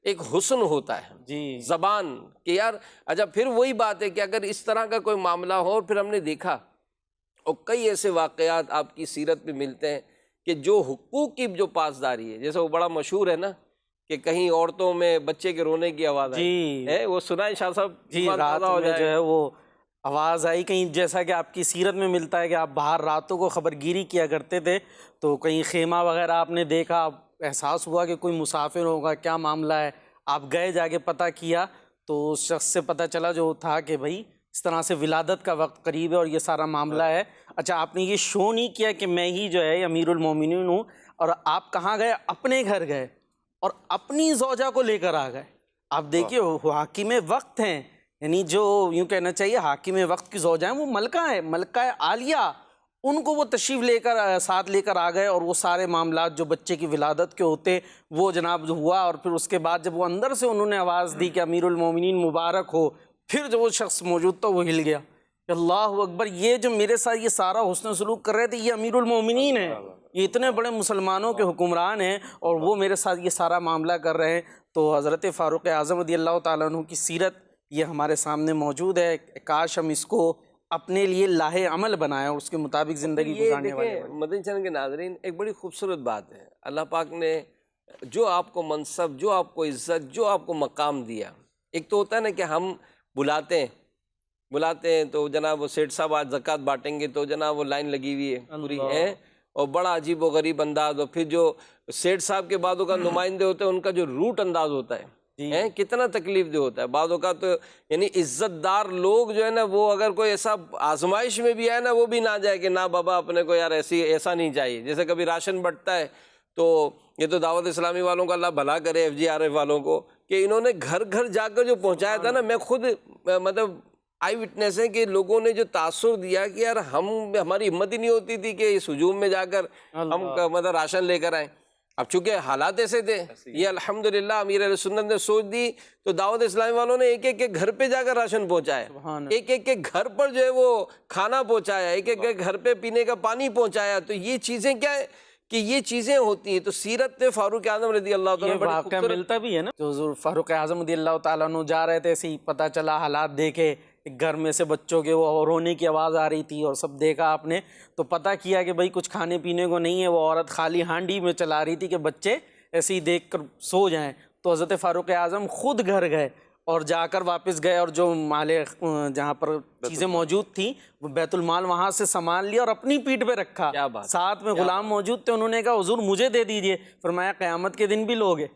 ایک حسن ہوتا ہے جی زبان کہ یار اچھا پھر وہی بات ہے کہ اگر اس طرح کا کوئی معاملہ ہو، اور پھر ہم نے دیکھا اور کئی ایسے واقعات آپ کی سیرت میں ملتے ہیں کہ جو حقوق کی جو پاسداری ہے، جیسے وہ بڑا مشہور ہے نا کہ کہیں عورتوں میں بچے کے رونے کی آواز جی ہے، وہ سنائیں شاہ صاحب؟ جی رات میں جو ہے وہ آواز آئی کہیں، جیسا کہ آپ کی سیرت میں ملتا ہے کہ آپ باہر راتوں کو خبر گیری کیا کرتے تھے، تو کہیں خیمہ وغیرہ آپ نے دیکھا، احساس ہوا کہ کوئی مسافر ہوگا، کیا معاملہ ہے، آپ گئے جا کے پتہ کیا تو اس شخص سے پتہ چلا جو تھا کہ بھائی اس طرح سے ولادت کا وقت قریب ہے اور یہ سارا معاملہ ہے۔ اچھا آپ نے یہ شو نہیں کیا کہ میں ہی جو ہے امیر المومنین ہوں، اور آپ کہاں گئے؟ اپنے گھر گئے اور اپنی زوجہ کو لے کر آ گئے۔ آپ دیکھیے حاکم وقت ہیں، یعنی جو یوں کہنا چاہیے حاکم وقت کی زوجہ ہیں وہ ملکہ ہیں، ملکہ عالیہ، ان کو وہ تشریف لے کر ساتھ لے کر آ گئے، اور وہ سارے معاملات جو بچے کی ولادت کے ہوتے وہ جناب ہوا، اور پھر اس کے بعد جب وہ اندر سے انہوں نے آواز دی کہ امیر المومنین مبارک ہو، پھر جو وہ شخص موجود تھا وہ ہل گیا کہ اللہ اکبر، یہ جو میرے ساتھ یہ سارا حسن سلوک کر رہے تھے یہ امیر المومنین ہیں، یہ اتنے بڑے مسلمانوں کے حکمران ہیں اور وہ میرے ساتھ یہ سارا معاملہ کر رہے ہیں۔ تو حضرت فاروق اعظم رضی اللہ تعالیٰ عنہ کی سیرت یہ ہمارے سامنے موجود ہے، کاش ہم اس کو اپنے لیے لاہے عمل بنائیں اور اس کے مطابق زندگی گزارنے والے دیکھیں مدنی چینل کے ناظرین، ایک بڑی خوبصورت بات ہے، اللہ پاک نے جو آپ کو منصب، جو آپ کو عزت، جو آپ کو مقام دیا، ایک تو ہوتا ہے نا کہ ہم بلاتے ہیں تو جناب وہ سیٹھ صاحب آج زکوٰۃ بانٹیں گے تو جناب وہ لائن لگی ہوئی ہے پوری ہے، اور بڑا عجیب و غریب انداز، اور پھر جو سیٹھ صاحب کے بعد کا نمائندے ہوتے ہیں ان کا جو روٹ انداز ہوتا ہے کتنا تکلیف دہ ہوتا ہے بعض اوقات۔ تو یعنی عزت دار لوگ جو ہے نا وہ اگر کوئی ایسا آزمائش میں بھی آئے نا وہ بھی نہ جائے کہ نہ بابا اپنے کو یار ایسا نہیں چاہیے۔ جیسے کبھی راشن بٹتا ہے تو یہ تو دعوت اسلامی والوں کا اللہ بھلا کرے، FGRF والوں کو، کہ انہوں نے گھر گھر جا کر جو پہنچایا تھا نا، میں خود مطلب آئی وٹنس ہے کہ لوگوں نے جو تاثر دیا کہ یار ہماری ہمت ہی نہیں ہوتی تھی کہ اس ہجوم میں جا کر ہم مطلب راشن لے کر آئیں۔ اب چونکہ حالات ایسے تھے، یہ الحمدللہ امیر اہل سنت نے سوچ دی تو دعوت اسلامی والوں نے ایک ایک کے گھر پہ جا کر راشن پہنچایا، ایک ایک کے گھر پر جو ہے وہ کھانا پہنچایا، ایک ایک کے گھر پہ پینے کا پانی پہنچایا۔ تو یہ چیزیں کیا ہے کہ یہ چیزیں ہوتی ہیں۔ تو سیرت فاروق اعظم رضی اللہ تعالیٰ یہ واقعہ ملتا بھی ہے نا، تو حضور فاروق اعظم رضی اللہ تعالیٰ عنہ جا رہے تھے، ایسے ہی پتہ چلا، حالات دیکھے، ایک گھر میں سے بچوں کے وہ رونے کی آواز آ رہی تھی اور سب دیکھا آپ نے، تو پتہ کیا کہ بھائی کچھ کھانے پینے کو نہیں ہے، وہ عورت خالی ہانڈی میں چلا رہی تھی کہ بچے ایسے ہی دیکھ کر سو جائیں۔ تو حضرت فاروق اعظم خود گھر گئے اور جا کر واپس گئے، اور جو مال جہاں پر چیزیں موجود تھیں وہ بیت المال وہاں سے سامان لیا اور اپنی پیٹھ پہ رکھا، ساتھ میں غلام موجود تھے، انہوں نے کہا حضور مجھے دے دیجئے، فرمایا قیامت کے دن بھی لوگے،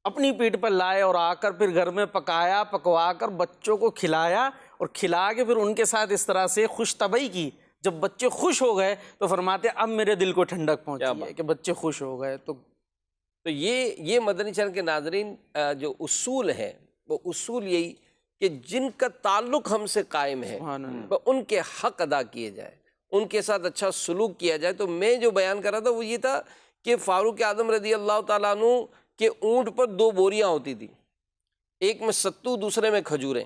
اپنی پیٹھ پر لائے اور آ کر پھر گھر میں پکایا، پکوا کر بچوں کو کھلایا اور کھلا کے پھر ان کے ساتھ اس طرح سے خوش طبعی کی. جب بچے خوش ہو گئے تو فرماتے اب میرے دل کو ٹھنڈک پہنچی ہے کہ بچے خوش ہو گئے. تو یہ مدنی چینل کے ناظرین جو اصول ہیں وہ اصول یہی کہ جن کا تعلق ہم سے قائم ہے وہ ان کے حق ادا کیے جائے، ان کے ساتھ اچھا سلوک کیا جائے. تو میں جو بیان کر رہا تھا وہ یہ تھا کہ فاروق اعظم رضی اللہ تعالیٰ عنہ کے اونٹ پر 2 بوریاں ہوتی تھیں، ایک میں ستو دوسرے میں کھجوریں.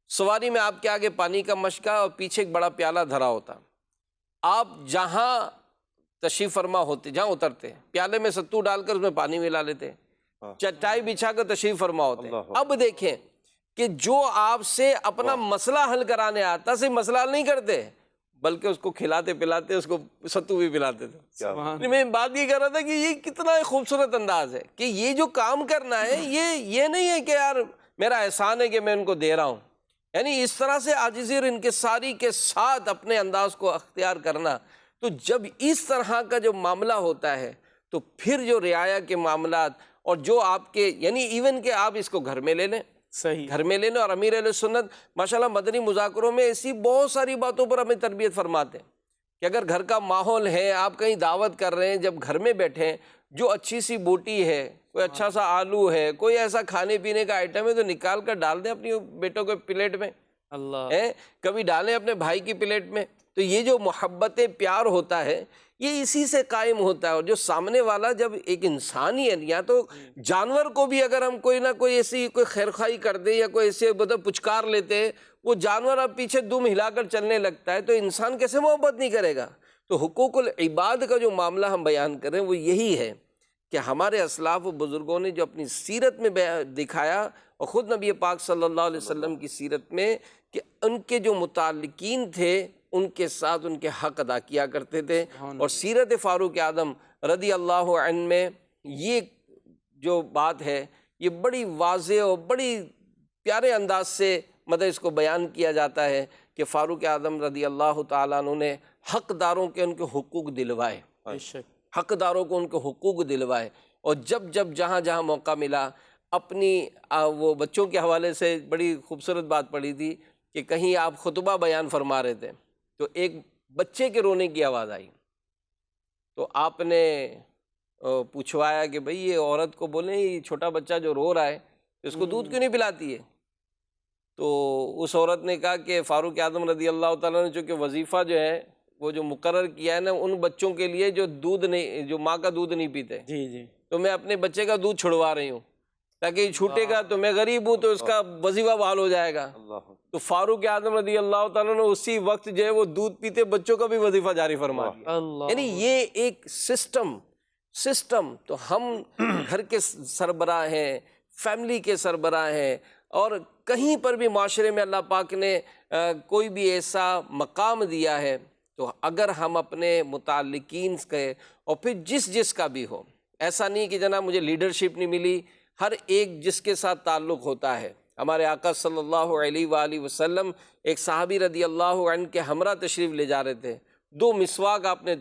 سواری میں آپ کے آگے پانی کا مشکا اور پیچھے ایک بڑا پیالہ دھرا ہوتا. آپ جہاں تشریف فرما ہوتے، جہاں اترتے پیالے میں ستو ڈال کر اس میں پانی ملا لیتے، چٹائی بچھا کر تشریف فرما ہوتے. اب دیکھیں کہ جو آپ سے اپنا مسئلہ حل کرانے آتا صرف مسئلہ حل نہیں کرتے بلکہ اس کو کھلاتے پلاتے اس کو ستو بھی پلاتے تھے. میں بات یہ کر رہا تھا کہ یہ کتنا خوبصورت انداز ہے کہ یہ جو کام کرنا ہے یہ نہیں ہے کہ یار میرا احسان ہے کہ میں ان کو دے رہا ہوں، یعنی اس طرح سے عاجزی اور انکساری کے ساتھ اپنے انداز کو اختیار کرنا. تو جب اس طرح کا جو معاملہ ہوتا ہے تو پھر جو رعایا کے معاملات اور جو آپ کے یعنی ایون کہ آپ اس کو گھر میں لے لیں، صحیح گھر میں لینا. اور امیر اہل سنت ماشاءاللہ مدنی مذاکروں میں ایسی بہت ساری باتوں پر ہمیں تربیت فرماتے ہیں کہ اگر گھر کا ماحول ہے، آپ کہیں دعوت کر رہے ہیں، جب گھر میں بیٹھیں جو اچھی سی بوٹی ہے، کوئی اچھا سا آلو ہے، کوئی ایسا کھانے پینے کا آئٹم ہے تو نکال کر ڈال دیں اپنی بیٹوں کے پلیٹ میں، اللہ کبھی ڈالیں اپنے بھائی کی پلیٹ میں. تو یہ جو محبت پیار ہوتا ہے یہ اسی سے قائم ہوتا ہے. اور جو سامنے والا جب ایک انسان ہی ہے، یا تو جانور کو بھی اگر ہم کوئی نہ کوئی ایسی کوئی خیرخواہی کر دیں یا کوئی ایسے پچکار لیتے ہیں، وہ جانور اب پیچھے دم ہلا کر چلنے لگتا ہے، تو انسان کیسے محبت نہیں کرے گا. تو حقوق العباد کا جو معاملہ ہم بیان کر رہے ہیں وہ یہی ہے کہ ہمارے اسلاف و بزرگوں نے جو اپنی سیرت میں دکھایا، اور خود نبی پاک صلی اللہ علیہ وسلم کی سیرت میں، کہ ان کے جو متعلقین تھے ان کے ساتھ ان کے حق ادا کیا کرتے تھے. اور سیرت فاروق اعظم رضی اللہ عنہ میں یہ جو بات ہے یہ بڑی واضح اور بڑی پیارے انداز سے مطلب اس کو بیان کیا جاتا ہے کہ فاروق اعظم رضی اللہ تعالیٰ عنہ نے حقداروں کے ان کے حقوق دلوائے، حقداروں کو ان کے حقوق دلوائے. اور جب جہاں جہاں موقع ملا اپنی وہ بچوں کے حوالے سے بڑی خوبصورت بات پڑھی تھی کہ کہیں آپ خطبہ بیان فرما رہے تھے تو ایک بچے کے رونے کی آواز آئی، تو آپ نے پوچھوایا کہ بھئی یہ عورت کو بولیں یہ چھوٹا بچہ جو رو رہا ہے اس کو دودھ کیوں نہیں پلاتی ہے؟ تو اس عورت نے کہا کہ فاروق اعظم رضی اللہ تعالیٰ نے چونکہ وظیفہ جو ہے وہ جو مقرر کیا ہے نا ان بچوں کے لیے جو دودھ نہیں، جو ماں کا دودھ نہیں پیتے، جی تو میں اپنے بچے کا دودھ چھڑوا رہی ہوں تاکہ یہ چھوٹے گا تو میں غریب ہوں تو اس کا وظیفہ بحال ہو جائے گا. تو فاروق اعظم رضی اللہ تعالیٰ نے اسی وقت جو ہے وہ دودھ پیتے بچوں کا بھی وظیفہ جاری فرما دیا. یعنی یہ ایک سسٹم تو ہم گھر کے سربراہ ہیں، فیملی کے سربراہ ہیں، اور کہیں پر بھی معاشرے میں اللہ پاک نے کوئی بھی ایسا مقام دیا ہے تو اگر ہم اپنے متعلقین کے اور پھر جس کا بھی ہو، ایسا نہیں کہ جناب مجھے لیڈرشپ نہیں ملی، ہر ایک جس کے ساتھ تعلق ہوتا ہے. ہمارے آقا صلی اللہ علیہ وآلہ وسلم ایک صحابی رضی اللہ عنہ کے ہمراہ تشریف لے جا رہے تھے، 2 مسواک آپ نے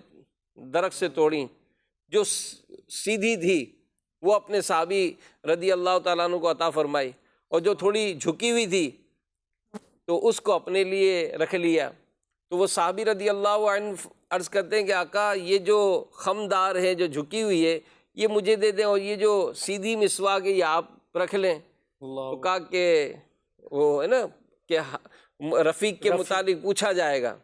درخت سے توڑی، جو سیدھی تھی وہ اپنے صحابی رضی اللہ تعالیٰ عنہ کو عطا فرمائی، اور جو تھوڑی جھکی ہوئی تھی تو اس کو اپنے لیے رکھ لیا. تو وہ صحابی رضی اللہ عنہ عرض کرتے ہیں کہ آقا یہ جو خمدار ہے جو جھکی ہوئی ہے یہ مجھے دے دیں، اور یہ جو سیدھی مسواک ہے یہ آپ رکھ لیں. تو کہا کہ وہ ہے نا کہ رفیق کے متعلق پوچھا جائے گا،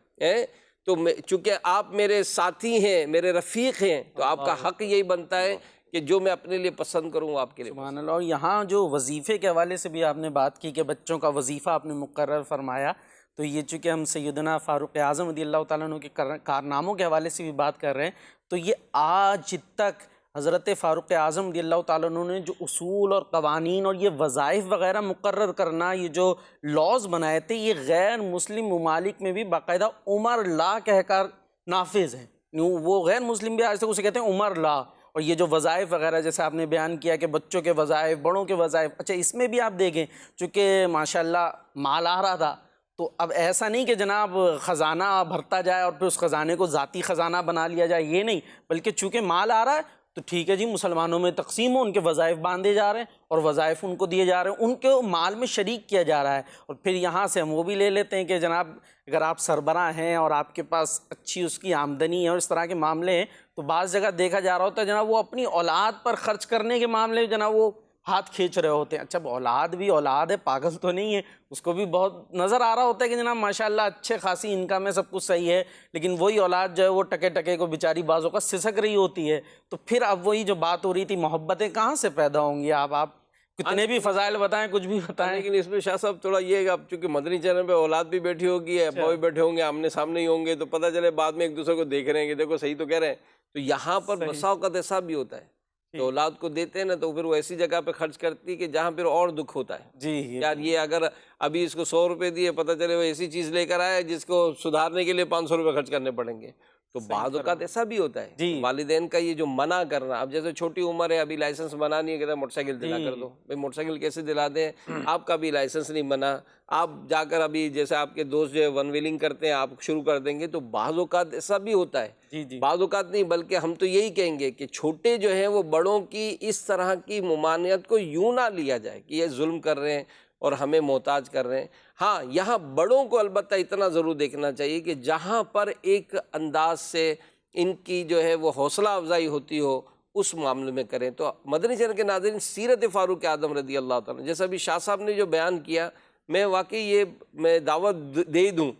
تو چونکہ آپ میرے ساتھی ہیں، میرے رفیق ہیں، تو آپ کا حق یہی بنتا ہے کہ جو میں اپنے لیے پسند کروں آپ کے لیے. سبحان اللہ. اور یہاں جو وظیفے کے حوالے سے بھی آپ نے بات کی کہ بچوں کا وظیفہ آپ نے مقرر فرمایا، تو یہ چونکہ ہم سیدنا فاروق اعظم رضی اللہ تعالیٰ عنہ کے کارناموں کے حوالے سے بھی بات کر رہے ہیں، تو یہ آج تک حضرت فاروق اعظم رضی اللہ تعالیٰ عنہ نے جو اصول اور قوانین اور یہ وظائف وغیرہ مقرر کرنا، یہ جو لاز بنائے تھے، یہ غیر مسلم ممالک میں بھی باقاعدہ عمر لا کہہ کر نافذ ہیں. وہ غیر مسلم بھی آج تک اسے کہتے ہیں عمر لا. اور یہ جو وظائف وغیرہ جیسے آپ نے بیان کیا کہ بچوں کے وظائف، بڑوں کے وظائف، اچھا اس میں بھی آپ دیکھیں چونکہ ماشاءاللہ مال آ رہا تھا تو اب ایسا نہیں کہ جناب خزانہ بھرتا جائے اور پھر اس خزانے کو ذاتی خزانہ بنا لیا جائے، یہ نہیں، بلکہ چونکہ مال آ رہا ہے تو ٹھیک ہے جی مسلمانوں میں تقسیم ہو، ان کے وظائف باندھے جا رہے ہیں اور وظائف ان کو دیے جا رہے ہیں، ان کے مال میں شریک کیا جا رہا ہے، اور پھر یہاں سے ہم وہ بھی لے لیتے ہیں کہ جناب اگر آپ سربراہ ہیں اور آپ کے پاس اچھی اس کی آمدنی ہے اور اس طرح کے معاملے ہیں، تو بعض جگہ دیکھا جا رہا ہوتا ہے جناب وہ اپنی اولاد پر خرچ کرنے کے معاملے میں جناب وہ ہاتھ کھینچ رہے ہوتے ہیں۔ اچھا اولاد بھی اولاد ہے، پاگل تو نہیں ہے، اس کو بھی بہت نظر آ رہا ہوتا ہے کہ جناب ماشاءاللہ اچھے خاصی انکم ہے، سب کچھ صحیح ہے، لیکن وہی اولاد جو ہے وہ ٹکے ٹکے کو بیچاری بعضوں کا سسک رہی ہوتی ہے۔ تو پھر اب وہی جو بات ہو رہی تھی محبتیں کہاں سے پیدا ہوں گی؟ آپ کتنے بھی فضائل بتائیں، کچھ بھی بتائیں، لیکن اس میں شاہ صاحب تھوڑا یہ ہے کہ اب چونکہ مدنی چینل پہ اولاد بھی بیٹھی ہوگی، ابا بھی بیٹھے ہوں گے، آمنے سامنے ہی ہوں گے، تو پتہ چلے بعد میں ایک دوسرے کو دیکھ رہے ہیں کہ دیکھو صحیح تو کہہ رہے ہیں۔ تو یہاں پر بسا اوقات ایسا بھی ہوتا ہے تو اولاد کو دیتے ہیں نا تو پھر وہ ایسی جگہ پہ خرچ کرتی ہے کہ جہاں پھر اور دکھ ہوتا ہے۔ جی یار یہ اگر ابھی اس کو 100 روپے دیے، پتہ چلے وہ ایسی چیز لے کر آئے جس کو سدھارنے کے لیے 500 روپے خرچ کرنے پڑیں گے۔ تو بعض اوقات ایسا بھی ہوتا ہے جی والدین کا یہ جو منع کرنا، اب جیسے چھوٹی عمر ہے، ابھی لائسنس بنا نہیں ہے، کہتا ہے موٹر سائیکل دلا کر دو، بھائی موٹر سائیکل کیسے دلا دیں؟ آپ کا بھی لائسنس نہیں بنا، آپ جا کر ابھی جیسے آپ کے دوست جو ہے ون ویلنگ کرتے ہیں آپ شروع کر دیں گے، تو بعض اوقات ایسا بھی ہوتا ہے۔ جی جی بعض اوقات نہیں بلکہ ہم تو یہی کہیں گے کہ چھوٹے جو ہیں وہ بڑوں کی اس طرح کی ممانعت کو یوں نہ لیا جائے کہ یہ ظلم کر رہے ہیں اور ہمیں محتاج کر رہے ہیں۔ ہاں یہاں بڑوں کو البتہ اتنا ضرور دیکھنا چاہیے کہ جہاں پر ایک انداز سے ان کی جو ہے وہ حوصلہ افزائی ہوتی ہو اس معاملے میں کریں۔ تو مدنی چینل کے ناظرین، سیرت فاروق اعظم رضی اللہ تعالیٰ، جیسا بھی شاہ صاحب نے جو بیان کیا، میں واقعی یہ میں دعوت دے دوں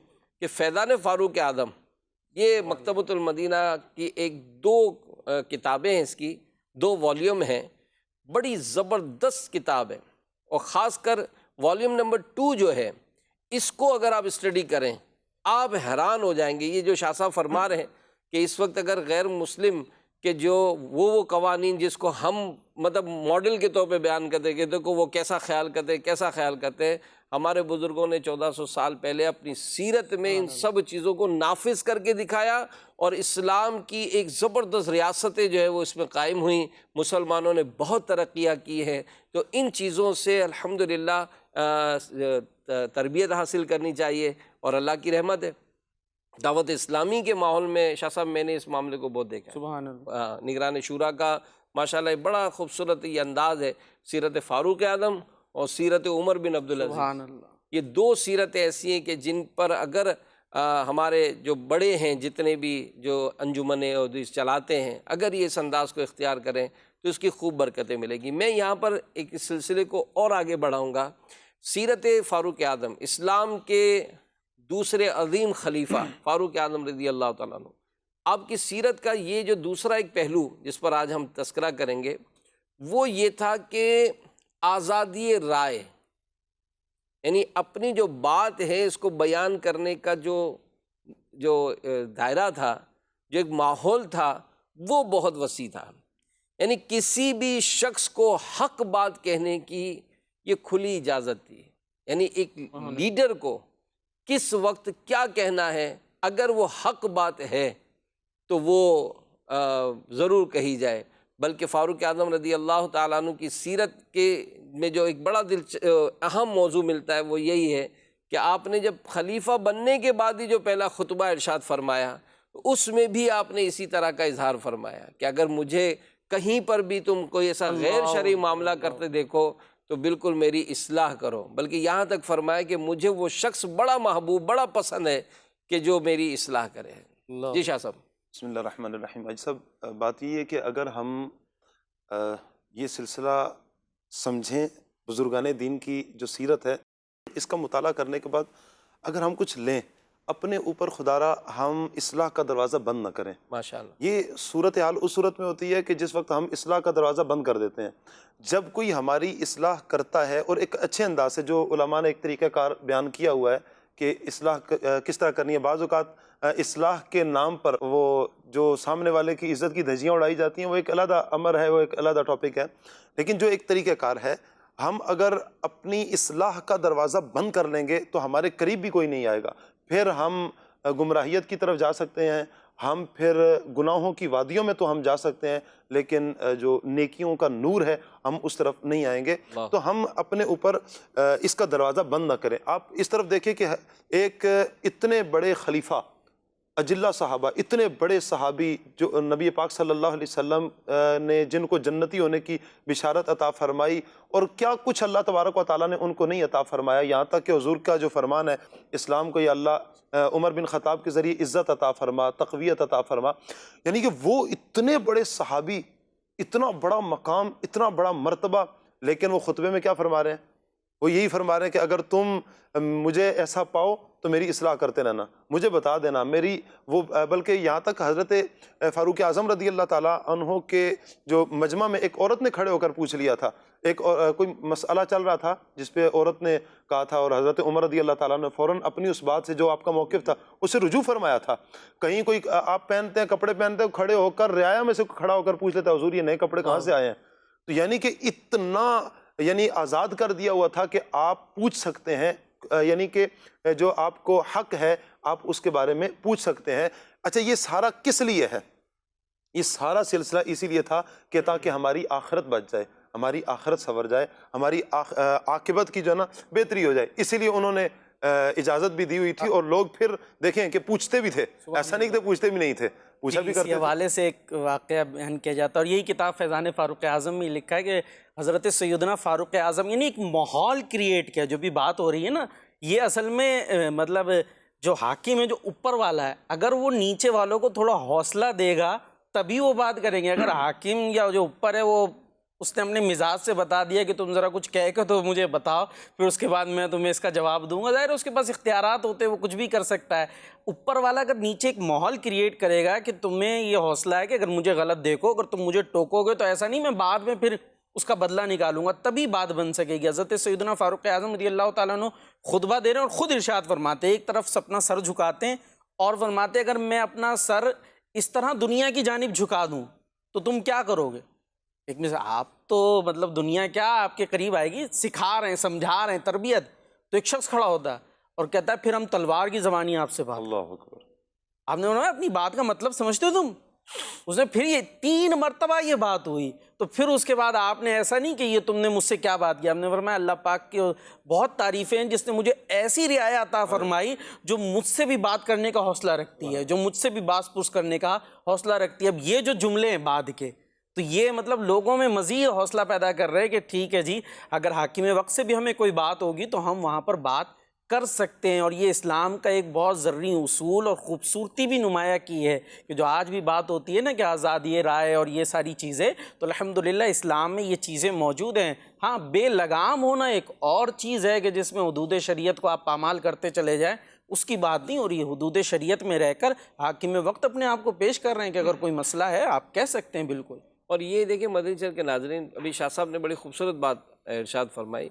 کہ فیضان فاروق اعظم، یہ مکتبۃ المدینہ کی دو کتابیں ہیں، اس کی 2 والیوم ہیں، بڑی زبردست کتاب ہے، اور خاص کر والیوم نمبر 2 جو ہے، اس کو اگر آپ اسٹڈی کریں آپ حیران ہو جائیں گے۔ یہ جو شاہ صاحب فرما رہے ہیں کہ اس وقت اگر غیر مسلم کے جو وہ قوانین جس کو ہم مطلب ماڈل کے طور پہ بیان کرتے کہ دیکھو وہ کیسا خیال کرتے ہیں، ہمارے بزرگوں نے 1400 سال پہلے اپنی سیرت میں ان سب چیزوں کو نافذ کر کے دکھایا، اور اسلام کی ایک زبردست ریاستیں جو ہے وہ اس میں قائم ہوئیں، مسلمانوں نے بہت ترقیاں کی ہیں۔ تو ان چیزوں سے الحمدللہ تربیت حاصل کرنی چاہیے، اور اللہ کی رحمت ہے دعوت اسلامی کے ماحول میں شاہ صاحب میں نے اس معاملے کو بہت دیکھا۔ سبحان اللہ۔ نگران شورا کا ماشاءاللہ بڑا خوبصورت یہ انداز ہے، سیرت فاروق اعظم اور سیرت عمر بن عبدالعزیز۔ سبحان اللہ۔ یہ 2 سیرتیں ایسی ہیں کہ جن پر اگر ہمارے جو بڑے ہیں جتنے بھی جو انجمنیں اور چلاتے ہیں، اگر یہ اس انداز کو اختیار کریں تو اس کی خوب برکتیں ملے گی۔ میں یہاں پر ایک سلسلے کو اور آگے بڑھاؤں گا۔ سیرت فاروق اعظم، اسلام کے دوسرے عظیم خلیفہ فاروق اعظم رضی اللہ تعالیٰ عنہ، آپ کی سیرت کا یہ جو دوسرا ایک پہلو جس پر آج ہم تذکرہ کریں گے وہ یہ تھا کہ آزادی رائے، یعنی اپنی جو بات ہے اس کو بیان کرنے کا جو دائرہ تھا، جو ایک ماحول تھا، وہ بہت وسیع تھا۔ یعنی کسی بھی شخص کو حق بات کہنے کی یہ کھلی اجازت تھی، یعنی ایک لیڈر کو کس وقت کیا کہنا ہے، اگر وہ حق بات ہے تو وہ ضرور کہی جائے۔ بلکہ فاروق اعظم رضی اللہ تعالیٰ عنہ کی سیرت کے میں جو ایک بڑا اہم موضوع ملتا ہے وہ یہی ہے کہ آپ نے جب خلیفہ بننے کے بعد ہی جو پہلا خطبہ ارشاد فرمایا، اس میں بھی آپ نے اسی طرح کا اظہار فرمایا کہ اگر مجھے کہیں پر بھی تم کوئی ایسا غیر شرعی معاملہ کرتے دیکھو تو بالکل میری اصلاح کرو۔ بلکہ یہاں تک فرمایا کہ مجھے وہ شخص بڑا محبوب، بڑا پسند ہے کہ جو میری اصلاح کرے۔ جی شاہ صاحب۔ بسم اللہ الرحمن الرحیم۔ حاجی صاحب، بات یہ ہے کہ اگر ہم یہ سلسلہ سمجھیں، بزرگان دین کی جو سیرت ہے اس کا مطالعہ کرنے کے بعد اگر ہم کچھ لیں اپنے اوپر، خدا را ہم اصلاح کا دروازہ بند نہ کریں۔ ماشاءاللہ۔ یہ صورتحال اس صورت میں ہوتی ہے کہ جس وقت ہم اصلاح کا دروازہ بند کر دیتے ہیں۔ جب کوئی ہماری اصلاح کرتا ہے اور ایک اچھے انداز سے، جو علماء نے ایک طریقہ کار بیان کیا ہوا ہے کہ اصلاح کس طرح کرنی ہے، بعض اوقات اصلاح کے نام پر وہ جو سامنے والے کی عزت کی دھجیاں اڑائی جاتی ہیں، وہ ایک علیحدہ امر ہے، وہ ایک علیحدہ ٹاپک ہے۔ لیکن جو ایک طریقہ کار ہے، ہم اگر اپنی اصلاح کا دروازہ بند کر لیں گے تو ہمارے قریب بھی کوئی نہیں آئے گا، پھر ہم گمراہیت کی طرف جا سکتے ہیں، ہم پھر گناہوں کی وادیوں میں تو ہم جا سکتے ہیں، لیکن جو نیکیوں کا نور ہے ہم اس طرف نہیں آئیں گے۔ تو ہم اپنے اوپر اس کا دروازہ بند نہ کریں۔ آپ اس طرف دیکھیں کہ ایک اتنے بڑے خلیفہ اجلا صحابہ، اتنے بڑے صحابی جو نبی پاک صلی اللہ علیہ وسلم نے جن کو جنتی ہونے کی بشارت عطا فرمائی، اور کیا کچھ اللہ تبارک و تعالیٰ نے ان کو نہیں عطا فرمایا، یہاں تک کہ حضور کا جو فرمان ہے اسلام کو یہ اللہ عمر بن خطاب کے ذریعے عزت عطا فرما، تقویت عطا فرما، یعنی کہ وہ اتنے بڑے صحابی، اتنا بڑا مقام، اتنا بڑا مرتبہ، لیکن وہ خطبے میں کیا فرما رہے ہیں؟ وہ یہی فرما رہے ہیں کہ اگر تم مجھے ایسا پاؤ تو میری اصلاح کرتے رہنا، مجھے بتا دینا میری وہ، بلکہ یہاں تک حضرت فاروق اعظم رضی اللہ تعالیٰ عنہ کے جو مجمع میں ایک عورت نے کھڑے ہو کر پوچھ لیا تھا، کوئی مسئلہ چل رہا تھا جس پہ عورت نے کہا تھا، اور حضرت عمر رضی اللہ تعالیٰ نے فوراً اپنی اس بات سے جو آپ کا موقف تھا اسے رجوع فرمایا تھا۔ کہیں کوئی آپ پہنتے ہیں، کپڑے پہنتے ہیں، کھڑے ہو کر رعایا میں سے کھڑا ہو کر پوچھ لیتا ہے حضور یہ نئے کپڑے کہاں سے آئے ہیں؟ تو یعنی کہ اتنا آزاد کر دیا ہوا تھا کہ آپ پوچھ سکتے ہیں، یعنی کہ جو آپ کو حق ہے آپ اس کے بارے میں پوچھ سکتے ہیں۔ اچھا، یہ سارا کس لیے ہے؟ یہ سارا سلسلہ اسی لیے تھا کہ تاکہ ہماری آخرت بچ جائے، ہماری آخرت سنور جائے، ہماری عاقبت کی جو ہے نا بہتری ہو جائے، اسی لیے انہوں نے اجازت بھی دی ہوئی تھی، اور لوگ پھر دیکھیں کہ پوچھتے بھی تھے، ایسا نہیں کہ پوچھتے بھی نہیں تھے، پوچھا بھی کرتے اس تھے۔ حوالے سے ایک واقعہ بیان کیا جاتا ہے، اور یہی کتاب فیضان فاروق اعظم میں لکھا ہے کہ حضرت سیدنا فاروق اعظم یعنی ایک ماحول کریٹ کیا، جو بھی بات ہو رہی ہے نا، یہ اصل میں مطلب جو حاکم ہے، جو اوپر والا ہے، اگر وہ نیچے والوں کو تھوڑا حوصلہ دے گا تبھی وہ بات کریں گے۔ اگر حاکم یا جو اوپر ہے وہ اس نے اپنے مزاج سے بتا دیا کہ تم ذرا کچھ کہہ کے تو مجھے بتاؤ، پھر اس کے بعد میں تمہیں اس کا جواب دوں گا، ظاہر ہے اس کے پاس اختیارات ہوتے ہیں، وہ کچھ بھی کر سکتا ہے۔ اوپر والا اگر نیچے ایک ماحول کریٹ کرے گا کہ تمہیں یہ حوصلہ ہے کہ اگر مجھے غلط دیکھو، اگر تم مجھے ٹوکو گے تو ایسا نہیں میں بعد میں پھر اس کا بدلہ نکالوں گا، تبھی بات بن سکے گی۔ حضرت سیدنا فاروق اعظم رضی اللہ تعالیٰ عنہ خطبہ دے رہے ہیں اور خود ارشاد فرماتے ہیں، ایک طرف اپنا سر جھکاتے ہیں اور فرماتے ہیں اگر میں اپنا سر اس طرح دنیا کی جانب جھکا دوں تو تم کیا کرو گے؟ ایک مثال، آپ تو مطلب دنیا کیا آپ کے قریب آئے گی، سکھا رہے ہیں، سمجھا رہے ہیں، تربیت، تو ایک شخص کھڑا ہوتا ہے اور کہتا ہے پھر ہم تلوار کی زبانی آپ سے بات۔ اللہ اکبر۔ آپ نے بولا اپنی بات کا مطلب سمجھتے ہو تم؟ اس نے پھر یہ 3 مرتبہ یہ بات ہوئی، تو پھر اس کے بعد آپ نے ایسا نہیں کہ یہ تم نے مجھ سے کیا بات کی، آپ نے فرمایا اللہ پاک کی بہت تعریفیں ہیں جس نے مجھے ایسی رعایا عطا فرمائی جو مجھ سے بھی بات کرنے کا حوصلہ رکھتی ہے، جو مجھ سے بھی باس پوس کرنے کا حوصلہ رکھتی ہے۔ اب یہ جو جملے ہیں بعد کے، تو یہ مطلب لوگوں میں مزید حوصلہ پیدا کر رہے ہیں کہ ٹھیک ہے جی، اگر حاکم وقت سے بھی ہمیں کوئی بات ہوگی تو ہم وہاں پر بات کر سکتے ہیں۔ اور یہ اسلام کا ایک بہت ضروری اصول اور خوبصورتی بھی نمایاں کی ہے کہ جو آج بھی بات ہوتی ہے نا کہ آزادی رائے اور یہ ساری چیزیں، تو الحمدللہ اسلام میں یہ چیزیں موجود ہیں۔ ہاں، بے لگام ہونا ایک اور چیز ہے کہ جس میں حدود شریعت کو آپ پامال کرتے چلے جائیں، اس کی بات نہیں ہو رہی ہے۔ حدود شریعت میں رہ کر حاکم وقت اپنے آپ کو پیش کر رہے ہیں کہ اگر کوئی مسئلہ ہے آپ کہہ سکتے ہیں بالکل۔ اور یہ دیکھیں مدنی چینل کے ناظرین، ابھی شاہ صاحب نے بڑی خوبصورت بات ارشاد فرمائی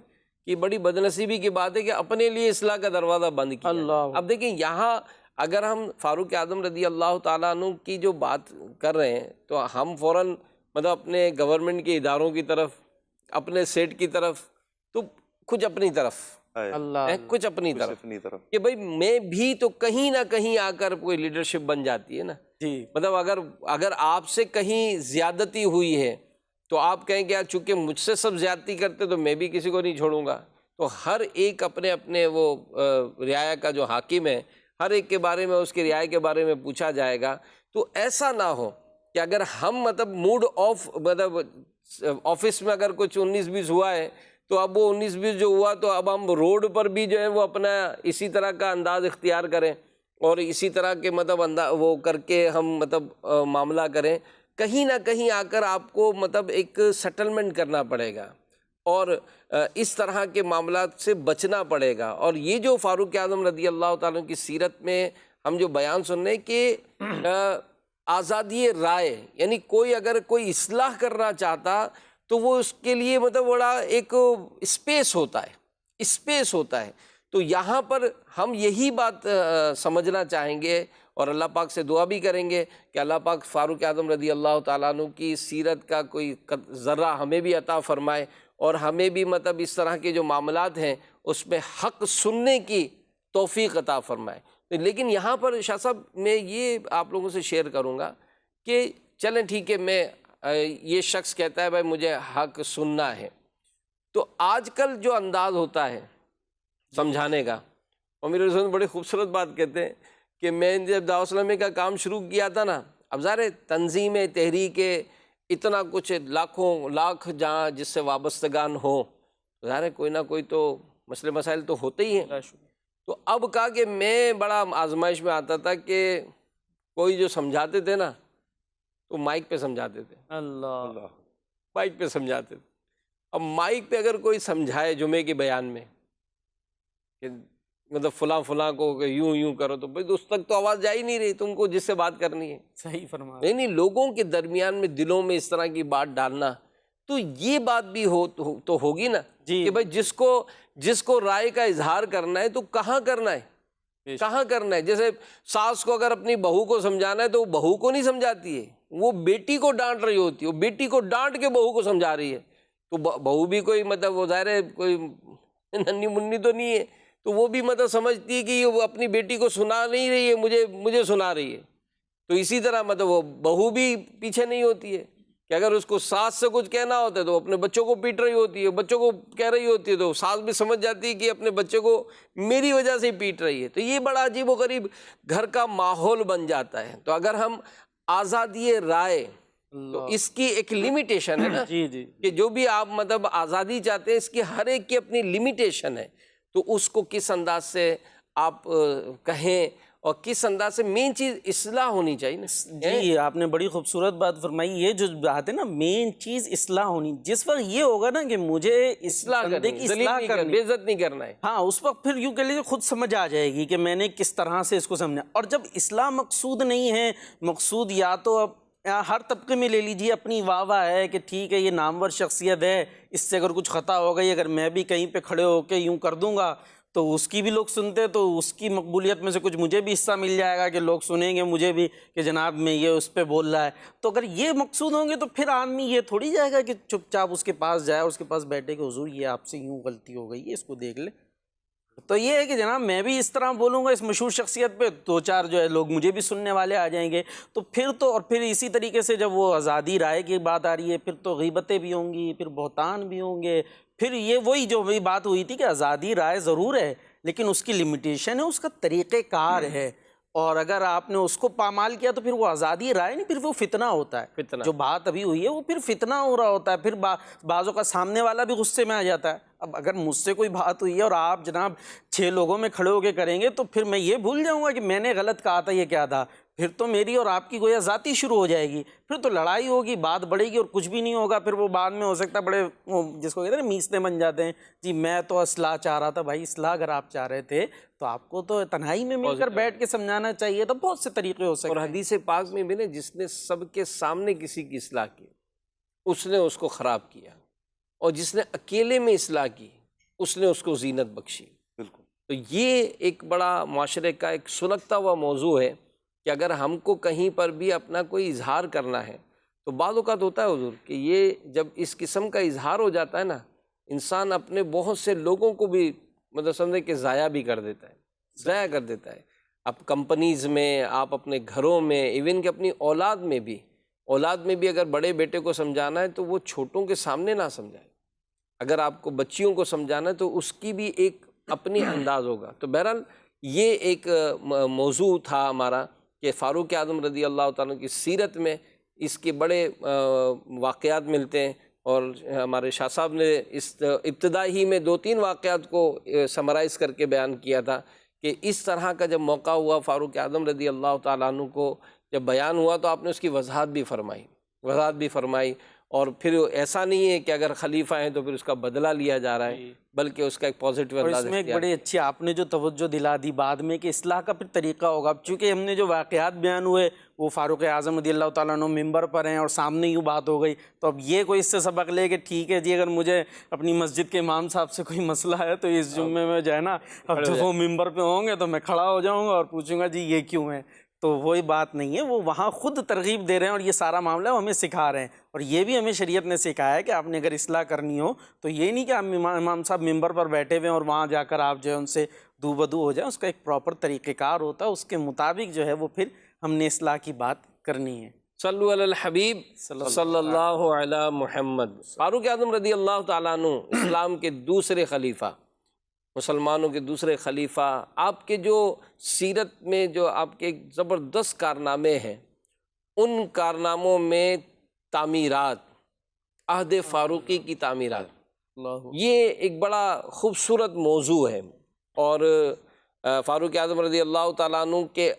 کہ بڑی بدنصیبی کی بات ہے کہ اپنے لیے اصلاح کا دروازہ بند کیا۔ اب دیکھیں یہاں اگر ہم فاروق اعظم رضی اللہ تعالیٰ عنہ کی جو بات کر رہے ہیں تو ہم فوراً مطلب اپنے گورنمنٹ کے اداروں کی طرف، اپنے سیٹ کی طرف، تو کچھ اپنی طرف، کچھ اپنی طرف کہ بھئی میں بھی تو کہیں نہ کہیں آ کر کوئی لیڈرشپ بن جاتی ہے نا جی، مطلب اگر آپ سے کہیں زیادتی ہوئی ہے تو آپ کہیں کہ چونکہ مجھ سے سب زیادتی کرتے تو میں بھی کسی کو نہیں چھوڑوں گا۔ تو ہر ایک اپنے اپنے وہ رعایا کا جو حاکم ہے، ہر ایک کے بارے میں، اس کے رعایا کے بارے میں پوچھا جائے گا۔ تو ایسا نہ ہو کہ اگر ہم مطلب موڈ آف، مطلب آفس میں اگر کچھ 19-20 ہوا ہے تو اب وہ 19-20 جو ہوا تو اب ہم روڈ پر بھی جو ہے وہ اپنا اسی طرح کا انداز اختیار کریں اور اسی طرح کے مطلب وہ کر کے ہم مطلب معاملہ کریں۔ کہیں نہ کہیں آ کر آپ کو مطلب ایک سیٹلمنٹ کرنا پڑے گا اور اس طرح کے معاملات سے بچنا پڑے گا۔ اور یہ جو فاروق اعظم رضی اللہ تعالیٰ کی سیرت میں ہم جو بیان سن رہے ہیں کہ آزادی رائے، یعنی کوئی اگر کوئی اصلاح کرنا چاہتا تو وہ اس کے لیے مطلب بڑا ایک اسپیس ہوتا ہے۔ تو یہاں پر ہم یہی بات سمجھنا چاہیں گے اور اللہ پاک سے دعا بھی کریں گے کہ اللہ پاک فاروق اعظم رضی اللہ تعالیٰ عنہ کی سیرت کا کوئی ذرہ ہمیں بھی عطا فرمائے اور ہمیں بھی مطلب اس طرح کے جو معاملات ہیں اس میں حق سننے کی توفیق عطا فرمائے۔ لیکن یہاں پر شاہ صاحب میں یہ آپ لوگوں سے شیئر کروں گا کہ چلیں ٹھیک ہے، میں یہ شخص کہتا ہے بھائی مجھے حق سننا ہے، تو آج کل جو انداز ہوتا ہے سمجھانے کا، اور میرے رسول بڑی خوبصورت بات کہتے ہیں کہ میں جب دعوت اسلامی کا کام شروع کیا تھا نا، اب ظاہر ہے تنظیمیں، تحریکیں، اتنا کچھ لاکھوں لاکھ جہاں جس سے وابستگان ہوں، ظاہر ہے کوئی نہ کوئی تو مسئلے مسائل تو ہوتے ہی ہیں۔ تو اب کہا کہ میں بڑا آزمائش میں آتا تھا کہ کوئی جو سمجھاتے تھے نا تو مائک پہ سمجھاتے تھے، اللہ مائک پہ سمجھاتے تھے۔ اب مائک پہ اگر کوئی سمجھائے جمعے کے بیان میں کہ مطلب فلاں فلاں کو کہ یوں یوں کرو، تو بھائی اس تک تو آواز جا ہی نہیں رہی تم کو جس سے بات کرنی ہے۔ صحیح فرما نہیں، لوگوں کے درمیان میں دلوں میں اس طرح کی بات ڈالنا، تو یہ بات بھی تو ہوگی نا جی کہ بھائی جس کو رائے کا اظہار کرنا ہے تو کہاں کرنا ہے، کہاں کرنا ہے۔ جیسے ساس کو اگر اپنی بہو کو سمجھانا ہے تو وہ بہو کو نہیں سمجھاتی ہے، وہ بیٹی کو ڈانٹ رہی ہوتی ہے، وہ بیٹی کو ڈانٹ کے بہو کو سمجھا رہی ہے، تو بہو بھی کوئی مطلب وہ ظاہر ہے کوئی ننھی منی تو نہیں ہے، تو وہ بھی مطلب سمجھتی ہے کہ وہ اپنی بیٹی کو سنا نہیں رہی ہے، مجھے سنا رہی ہے۔ تو اسی طرح مطلب وہ بہو بھی پیچھے نہیں ہوتی ہے کہ اگر اس کو ساس سے کچھ کہنا ہوتا ہے تو اپنے بچوں کو پیٹ رہی ہوتی ہے، بچوں کو کہہ رہی ہوتی ہے، تو ساس بھی سمجھ جاتی ہے کہ اپنے بچے کو میری وجہ سے ہی پیٹ رہی ہے۔ تو یہ بڑا عجیب و غریب گھر کا ماحول بن جاتا ہے۔ تو اگر ہم آزادی رائے، تو اس کی ایک لمیٹیشن ہے نا، جی جی کہ جو بھی آپ مطلب آزادی چاہتے ہیں اس کی ہر ایک کی اپنی لمیٹیشن ہے، تو اس کو کس انداز سے آپ کہیں، اور کس انداز سے مین چیز اصلاح ہونی چاہیے نا۔ جی آپ نے بڑی خوبصورت بات فرمائی۔ یہ جو بات ہے نا، مین چیز اصلاح ہونی، جس وقت یہ ہوگا نا کہ مجھے اصلاح بندے کرنی، کی ذلیل اصلاح نہیں کرنی، بے عزت نہیں کرنا ہے، ہاں اس وقت پھر یوں کہہ لیجیے خود سمجھ آ جائے گی کہ میں نے کس طرح سے اس کو سمجھا۔ اور جب اصلاح مقصود نہیں ہے، مقصود یا تو اب ہر طبقے میں لے لیجیے اپنی واہ واہ ہے کہ ٹھیک ہے یہ نامور شخصیت ہے، اس سے اگر کچھ خطا ہو گئی، اگر میں بھی کہیں پہ کھڑے ہو کے یوں کر دوں گا تو اس کی بھی لوگ سنتے، تو اس کی مقبولیت میں سے کچھ مجھے بھی حصہ مل جائے گا کہ لوگ سنیں گے مجھے بھی کہ جناب میں یہ اس پہ بول رہا ہے۔ تو اگر یہ مقصود ہوں گے تو پھر آدمی یہ تھوڑی جائے گا کہ چپ چاپ اس کے پاس جائے اور اس کے پاس بیٹھے کہ حضور یہ آپ سے یوں غلطی ہو گئی ہے، اس کو دیکھ لے۔ تو یہ ہے کہ جناب میں بھی اس طرح بولوں گا اس مشہور شخصیت پہ، دو چار جو ہے لوگ مجھے بھی سننے والے آ جائیں گے۔ تو پھر تو، اور پھر اسی طریقے سے جب وہ آزادی رائے کی بات آ رہی ہے، پھر تو غیبتیں بھی ہوں گی، پھر بہتان بھی ہوں گے، پھر یہ وہی جو بھی بات ہوئی تھی کہ آزادی رائے ضرور ہے لیکن اس کی لمیٹیشن ہے، اس کا طریقہ کار ہے، اور اگر آپ نے اس کو پامال کیا تو پھر وہ آزادی رائے نہیں، پھر وہ فتنہ ہوتا ہے۔ فتنہ جو بات ابھی ہوئی ہے وہ پھر فتنہ ہو رہا ہوتا ہے، پھر بعضوں کا سامنے والا بھی غصے میں آ جاتا ہے۔ اب اگر مجھ سے کوئی بات ہوئی ہے اور آپ جناب 6 لوگوں میں کھڑے ہو کے کریں گے تو پھر میں یہ بھول جاؤں گا کہ میں نے غلط کہا تھا، یہ کیا تھا، پھر تو میری اور آپ کی گویا ذاتی شروع ہو جائے گی، پھر تو لڑائی ہوگی، بات بڑھے گی اور کچھ بھی نہیں ہوگا۔ پھر وہ بعد میں ہو سکتا ہے بڑے وہ جس کو کہتے ہیں نا میسنے بن جاتے ہیں، جی میں تو اصلاح چاہ رہا تھا۔ بھائی اصلاح اگر آپ چاہ رہے تھے تو آپ کو تو تنہائی میں مل کر بیٹھ کے سمجھانا چاہیے، تو بہت سے طریقے ہو سکتے اور ہیں۔ حدیث پاک میں بھی نا، جس نے سب کے سامنے کسی کی اصلاح کی اس نے اس کو خراب کیا، اور جس نے اکیلے میں اصلاح کی اس نے اس کو زینت بخشی۔ بالکل تو یہ ایک بڑا معاشرے کا ایک سلگتا ہوا موضوع ہے کہ اگر ہم کو کہیں پر بھی اپنا کوئی اظہار کرنا ہے تو بعض اوقات ہوتا ہے حضور کہ یہ جب اس قسم کا اظہار ہو جاتا ہے نا، انسان اپنے بہت سے لوگوں کو بھی مطلب سمجھے کہ ضائع بھی کر دیتا ہے، ضائع کر دیتا ہے۔ اب کمپنیز میں، آپ اپنے گھروں میں، ایون کہ اپنی اولاد میں بھی اگر بڑے بیٹے کو سمجھانا ہے تو وہ چھوٹوں کے سامنے نہ سمجھائے۔ اگر آپ کو بچیوں کو سمجھانا ہے تو اس کی بھی ایک اپنی انداز ہوگا۔ تو بہرحال یہ ایک موضوع تھا ہمارا کہ فاروق اعظم رضی اللہ تعالیٰ کی سیرت میں اس کے بڑے واقعات ملتے ہیں، اور ہمارے شاہ صاحب نے اس ابتدائی میں 2-3 واقعات کو سمرائز کر کے بیان کیا تھا کہ اس طرح کا جب موقع ہوا فاروق اعظم رضی اللہ تعالیٰ عنہ کو جب بیان ہوا تو آپ نے اس کی وضاحت بھی فرمائی، اور پھر ایسا نہیں ہے کہ اگر خلیفہ ہیں تو پھر اس کا بدلہ لیا جا رہا ہے، بلکہ اس کا ایک پازیٹیو اور انداز اس میں ایک اختیار بڑی اچھی آپ نے جو توجہ دلا دی بعد میں کہ اصلاح کا پھر طریقہ ہوگا۔ اب چونکہ ہم نے جو واقعات بیان ہوئے وہ فاروق اعظم رضی اللہ تعالیٰ عنہ ممبر پر ہیں اور سامنے یوں بات ہو گئی، تو اب یہ کوئی اس سے سبق لے کہ ٹھیک ہے جی اگر مجھے اپنی مسجد کے امام صاحب سے کوئی مسئلہ ہے تو اس جمعے میں جو ہے نا، اب جب وہ ممبر پہ ہوں گے تو میں کھڑا ہو جاؤں گا اور پوچھوں گا جی یہ کیوں ہے۔ تو وہی بات نہیں ہے، وہ وہاں خود ترغیب دے رہے ہیں اور یہ سارا معاملہ وہ ہمیں سکھا رہے ہیں، اور یہ بھی ہمیں شریعت نے سکھایا ہے کہ آپ نے اگر اصلاح کرنی ہو تو یہ نہیں کہ آپ امام صاحب ممبر پر بیٹھے ہوئے ہیں اور وہاں جا کر آپ جو ہے ان سے دو بدو ہو جائیں، اس کا ایک پراپر طریقہ کار ہوتا ہے، اس کے مطابق جو ہے وہ پھر ہم نے اصلاح کی بات کرنی ہے۔ صلو علی الحبیب صلی اللہ علی محمد۔ فاروق اعظم رضی اللہ تعالیٰ عنہ اسلام کے دوسرے خلیفہ، مسلمانوں کے دوسرے خلیفہ، آپ کے جو سیرت میں جو آپ کے ایک زبردست کارنامے ہیں، ان کارناموں میں تعمیرات، عہد فاروقی کی تعمیرات، یہ ایک بڑا خوبصورت موضوع ہے۔ اور فاروق اعظم رضی اللہ تعالیٰ عنہ کے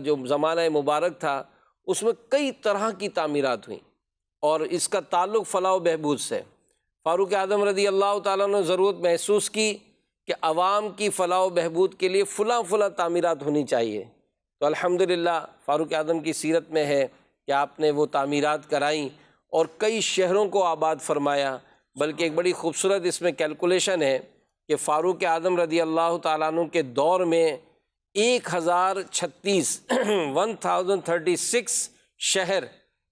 جو زمانہ مبارک تھا اس میں کئی طرح کی تعمیرات ہوئیں، اور اس کا تعلق فلاح و بہبود سے۔ فاروق اعظم رضی اللہ تعالیٰ عنہ نے ضرورت محسوس کی کہ عوام کی فلاح و بہبود کے لیے فلاں فلاں تعمیرات ہونی چاہیے، تو الحمدللہ فاروق اعظم کی سیرت میں ہے کہ آپ نے وہ تعمیرات کرائیں اور کئی شہروں کو آباد فرمایا۔ بلکہ ایک بڑی خوبصورت اس میں کیلکولیشن ہے کہ فاروق اعظم رضی اللہ تعالیٰ عنہ کے دور میں 1036 شہر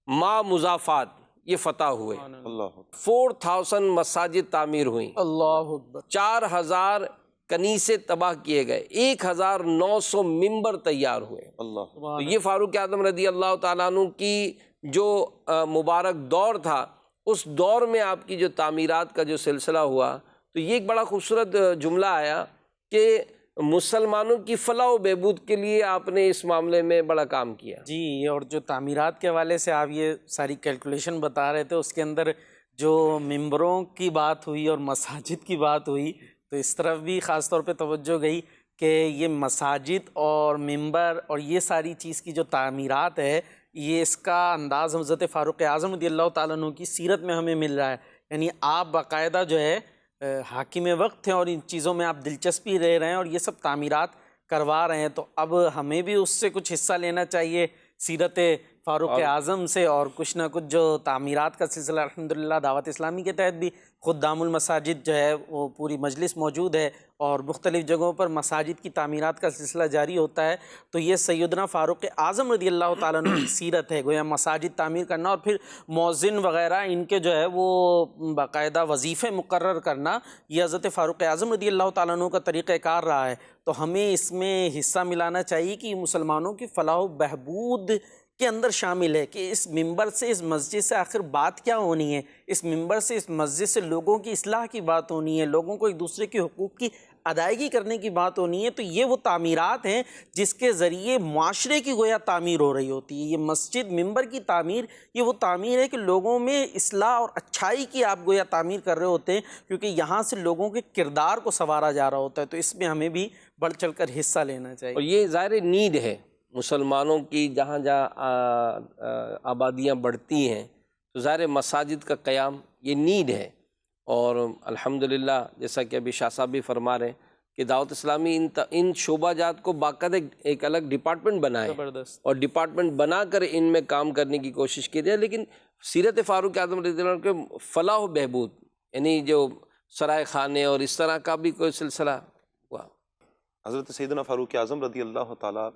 ما مضافات یہ فتح ہوئے، اللہ 4000 مساجد تعمیر ہوئیں، اللہ اکبر، 4000 کنیسے تباہ کیے گئے، 1900 ممبر تیار ہوئے۔ اللہ تو یہ فاروق اعظم رضی اللہ تعالیٰ عنہ کی جو مبارک دور تھا، اس دور میں آپ کی جو تعمیرات کا جو سلسلہ ہوا، تو یہ ایک بڑا خوبصورت جملہ آیا کہ مسلمانوں کی فلاح و بہبود کے لیے آپ نے اس معاملے میں بڑا کام کیا۔ جی، اور جو تعمیرات کے حوالے سے آپ یہ ساری کیلکولیشن بتا رہے تھے، اس کے اندر جو ممبروں کی بات ہوئی اور مساجد کی بات ہوئی، تو اس طرف بھی خاص طور پہ توجہ گئی کہ یہ مساجد اور ممبر اور یہ ساری چیز کی جو تعمیرات ہے، یہ اس کا انداز حضرت فاروق اعظم رضی اللہ تعالیٰ عنہ کی سیرت میں ہمیں مل رہا ہے۔ یعنی آپ باقاعدہ جو ہے حاکم وقت تھے اور ان چیزوں میں آپ دلچسپی لے رہے ہیں اور یہ سب تعمیرات کروا رہے ہیں، تو اب ہمیں بھی اس سے کچھ حصہ لینا چاہیے سیرت فاروق اعظم سے، اور کچھ نہ کچھ جو تعمیرات کا سلسلہ الحمدللہ دعوت اسلامی کے تحت بھی خود دام المساجد جو ہے وہ پوری مجلس موجود ہے اور مختلف جگہوں پر مساجد کی تعمیرات کا سلسلہ جاری ہوتا ہے۔ تو یہ سیدنا فاروق اعظم رضی اللہ تعالیٰ عنہ کی سیرت ہے، گویا مساجد تعمیر کرنا اور پھر مؤذن وغیرہ ان کے جو ہے وہ باقاعدہ وظیفے مقرر کرنا، یہ حضرت فاروق اعظم رضی اللہ تعالیٰ عنہ کا طریقہ کار رہا ہے۔ تو ہمیں اس میں حصہ ملانا چاہیے کہ مسلمانوں کی فلاح و بہبود کے اندر شامل ہے کہ اس ممبر سے، اس مسجد سے آخر بات کیا ہونی ہے، اس ممبر سے، اس مسجد سے لوگوں کی اصلاح کی بات ہونی ہے، لوگوں کو ایک دوسرے کے حقوق کی ادائیگی کرنے کی بات ہونی ہے۔ تو یہ وہ تعمیرات ہیں جس کے ذریعے معاشرے کی گویا تعمیر ہو رہی ہوتی ہے۔ یہ مسجد ممبر کی تعمیر، یہ وہ تعمیر ہے کہ لوگوں میں اصلاح اور اچھائی کی آپ گویا تعمیر کر رہے ہوتے ہیں، کیونکہ یہاں سے لوگوں کے کردار کو سنوارا جا رہا ہوتا ہے۔ تو اس میں ہمیں بھی بڑھ چڑھ کر حصہ لینا چاہیے۔ اور یہ ظاہر نیڈ ہے مسلمانوں کی، جہاں جہاں آبادیاں بڑھتی ہیں تو ظاہر مساجد کا قیام یہ نیڈ ہے۔ اور الحمدللہ جیسا کہ ابھی شاہ صاحب بھی فرما رہے ہیں کہ دعوت اسلامی ان شعبہ جات کو باقاعدہ ایک الگ ڈپارٹمنٹ بنائے اور ڈپارٹمنٹ بنا کر ان میں کام کرنے کی کوشش کی جائے۔ لیکن سیرت فاروق اعظم رضی اللہ عنہ کے فلاح و بہبود، یعنی جو سرائے خانے اور اس طرح کا بھی کوئی سلسلہ ہوا۔ حضرت سیدنا فاروق اعظم رضی اللہ تعالیٰ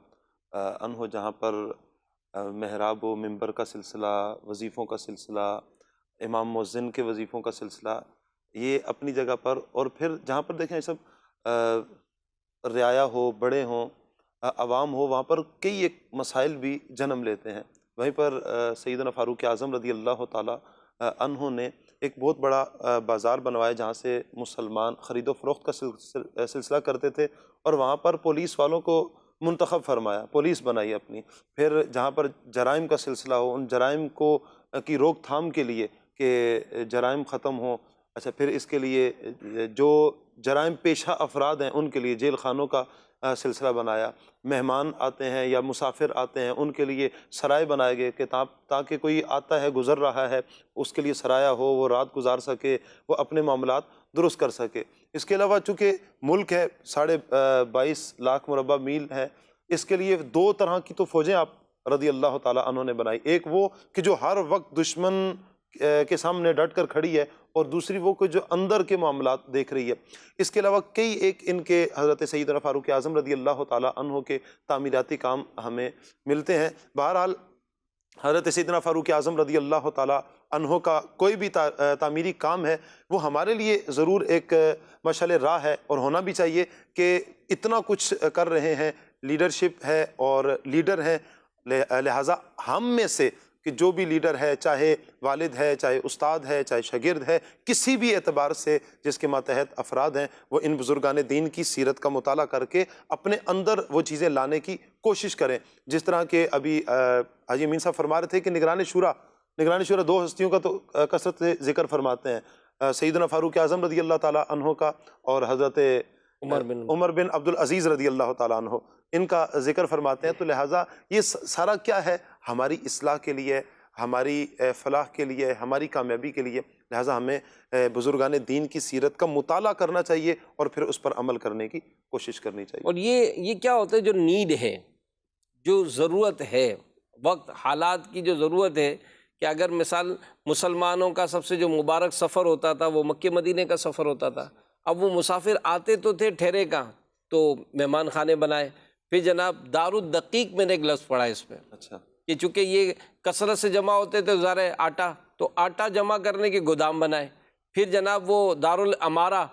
عنہ جہاں پر محراب و منبر کا سلسلہ، وظیفوں کا سلسلہ، امام مؤذن کے وظیفوں کا سلسلہ، یہ اپنی جگہ پر، اور پھر جہاں پر دیکھیں یہ سب رعایا ہو، بڑے ہوں، عوام ہو، وہاں پر کئی ایک مسائل بھی جنم لیتے ہیں۔ وہیں پر سیدنا فاروق اعظم رضی اللہ تعالیٰ عنہ نے ایک بہت بڑا بازار بنوایا جہاں سے مسلمان خرید و فروخت کا سلسلہ کرتے تھے، اور وہاں پر پولیس والوں کو منتخب فرمایا، پولیس بنائی اپنی۔ پھر جہاں پر جرائم کا سلسلہ ہو، ان جرائم کی روک تھام کے لیے کہ جرائم ختم ہوں، اچھا پھر اس کے لیے جو جرائم پیشہ افراد ہیں ان کے لیے جیل خانوں کا سلسلہ بنایا۔ مہمان آتے ہیں یا مسافر آتے ہیں ان کے لیے سرائے بنائے گئے کہ تاکہ کوئی آتا ہے، گزر رہا ہے، اس کے لیے سرایہ ہو، وہ رات گزار سکے، وہ اپنے معاملات درست کر سکے۔ اس کے علاوہ چونکہ ملک ہے 22.5 لاکھ مربع میل ہے، اس کے لیے 2 طرح کی تو فوجیں آپ رضی اللہ تعالیٰ عنہ نے بنائی۔ ایک وہ کہ جو ہر وقت دشمن کے سامنے ڈٹ کر کھڑی ہے، اور دوسری وہ کہ جو اندر کے معاملات دیکھ رہی ہے۔ اس کے علاوہ کئی ایک ان کے حضرت سیدنا فاروق اعظم رضی اللہ تعالیٰ عنہ کے تعمیراتی کام ہمیں ملتے ہیں۔ بہرحال حضرت سیدنا فاروق اعظم رضی اللہ تعالیٰ عنہ کا کوئی بھی تعمیری کام ہے وہ ہمارے لیے ضرور ایک مشعل راہ ہے، اور ہونا بھی چاہیے کہ اتنا کچھ کر رہے ہیں، لیڈرشپ ہے اور لیڈر ہیں، لہٰذا ہم میں سے کہ جو بھی لیڈر ہے، چاہے والد ہے، چاہے استاد ہے، چاہے شاگرد ہے، کسی بھی اعتبار سے جس کے ماتحت افراد ہیں، وہ ان بزرگان دین کی سیرت کا مطالعہ کر کے اپنے اندر وہ چیزیں لانے کی کوشش کریں. جس طرح کہ ابھی حاجی امین صاحب فرما رہے تھے کہ نگران شورا دو ہستیوں کا تو کثرت سے ذکر فرماتے ہیں، سیدنا فاروق اعظم رضی اللہ تعالیٰ عنہ کا اور حضرت عمر بن عبدالعزیز رضی اللہ تعالیٰ عنہ، ان کا ذکر فرماتے ہیں. تو لہٰذا یہ سارا کیا ہے؟ ہماری اصلاح کے لیے، ہماری فلاح کے لیے، ہماری کامیابی کے لیے. لہٰذا ہمیں بزرگان دین کی سیرت کا مطالعہ کرنا چاہیے اور پھر اس پر عمل کرنے کی کوشش کرنی چاہیے. اور یہ کیا ہوتا ہے، جو نیڈ ہے، جو ضرورت ہے، وقت حالات کی جو ضرورت ہے، کہ اگر مثال مسلمانوں کا سب سے جو مبارک سفر ہوتا تھا وہ مکہ مدینے کا سفر ہوتا تھا. اب وہ مسافر آتے تو تھے، ٹھہرے کہاں؟ تو مہمان خانے بنائے. پھر جناب دارالدقیق میں نے ایک لفظ پڑھا اس پہ، اچھا، کہ چونکہ یہ کثرت سے جمع ہوتے تھے ظاہر ہے آٹا، تو آٹا جمع کرنے کے گودام بنائے. پھر جناب وہ دارالامارہ،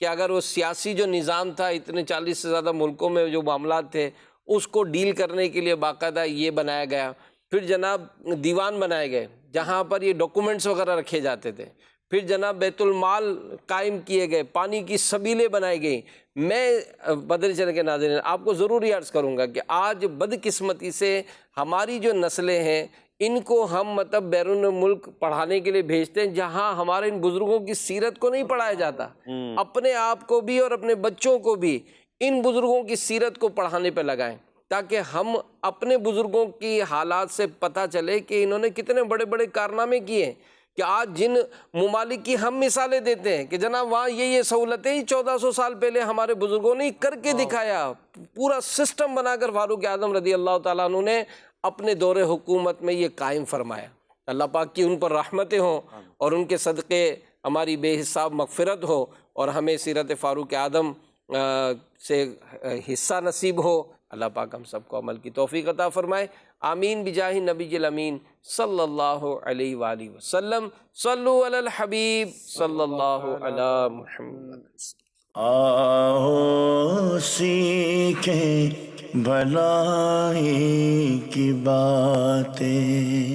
کہ اگر وہ سیاسی جو نظام تھا، اتنے 40 سے زیادہ ملکوں میں جو معاملات تھے، اس کو ڈیل کرنے کے لیے باقاعدہ یہ بنایا گیا. پھر جناب دیوان بنائے گئے جہاں پر یہ ڈاکومنٹس وغیرہ رکھے جاتے تھے. پھر جناب بیت المال قائم کیے گئے، پانی کی سبیلیں بنائی گئیں. میں بدر چینل کے ناظرین آپ کو ضرور عرض کروں گا کہ آج بدقسمتی سے ہماری جو نسلیں ہیں، ان کو ہم مطلب بیرون ملک پڑھانے کے لیے بھیجتے ہیں، جہاں ہمارے ان بزرگوں کی سیرت کو نہیں پڑھایا جاتا. اپنے آپ کو بھی اور اپنے بچوں کو بھی ان بزرگوں کی سیرت کو پڑھانے پہ لگائیں، تاکہ ہم اپنے بزرگوں کی حالات سے پتہ چلے کہ انہوں نے کتنے بڑے بڑے کارنامے کیے ہیں. کہ آج جن ممالک کی ہم مثالیں دیتے ہیں کہ جناب وہاں یہ سہولتیں ہی 1400 سال پہلے ہمارے بزرگوں نے کر کے دکھایا، پورا سسٹم بنا کر فاروق اعظم رضی اللہ تعالیٰ عنہ نے اپنے دور حکومت میں یہ قائم فرمایا. اللہ پاک کی ان پر رحمتیں ہوں اور ان کے صدقے ہماری بے حساب مغفرت ہو، اور ہمیں سیرت فاروق اعظم سے حصہ نصیب ہو. اللہ پاک ہم سب کو عمل کی توفیق عطا فرمائے. آمین بجاہ نبی الامین صلی اللہ علیہ وآلہ وسلم. صلو علی الحبیب صلی اللہ علی محمد. آؤ سیکھیں بھلائی کی باتیں.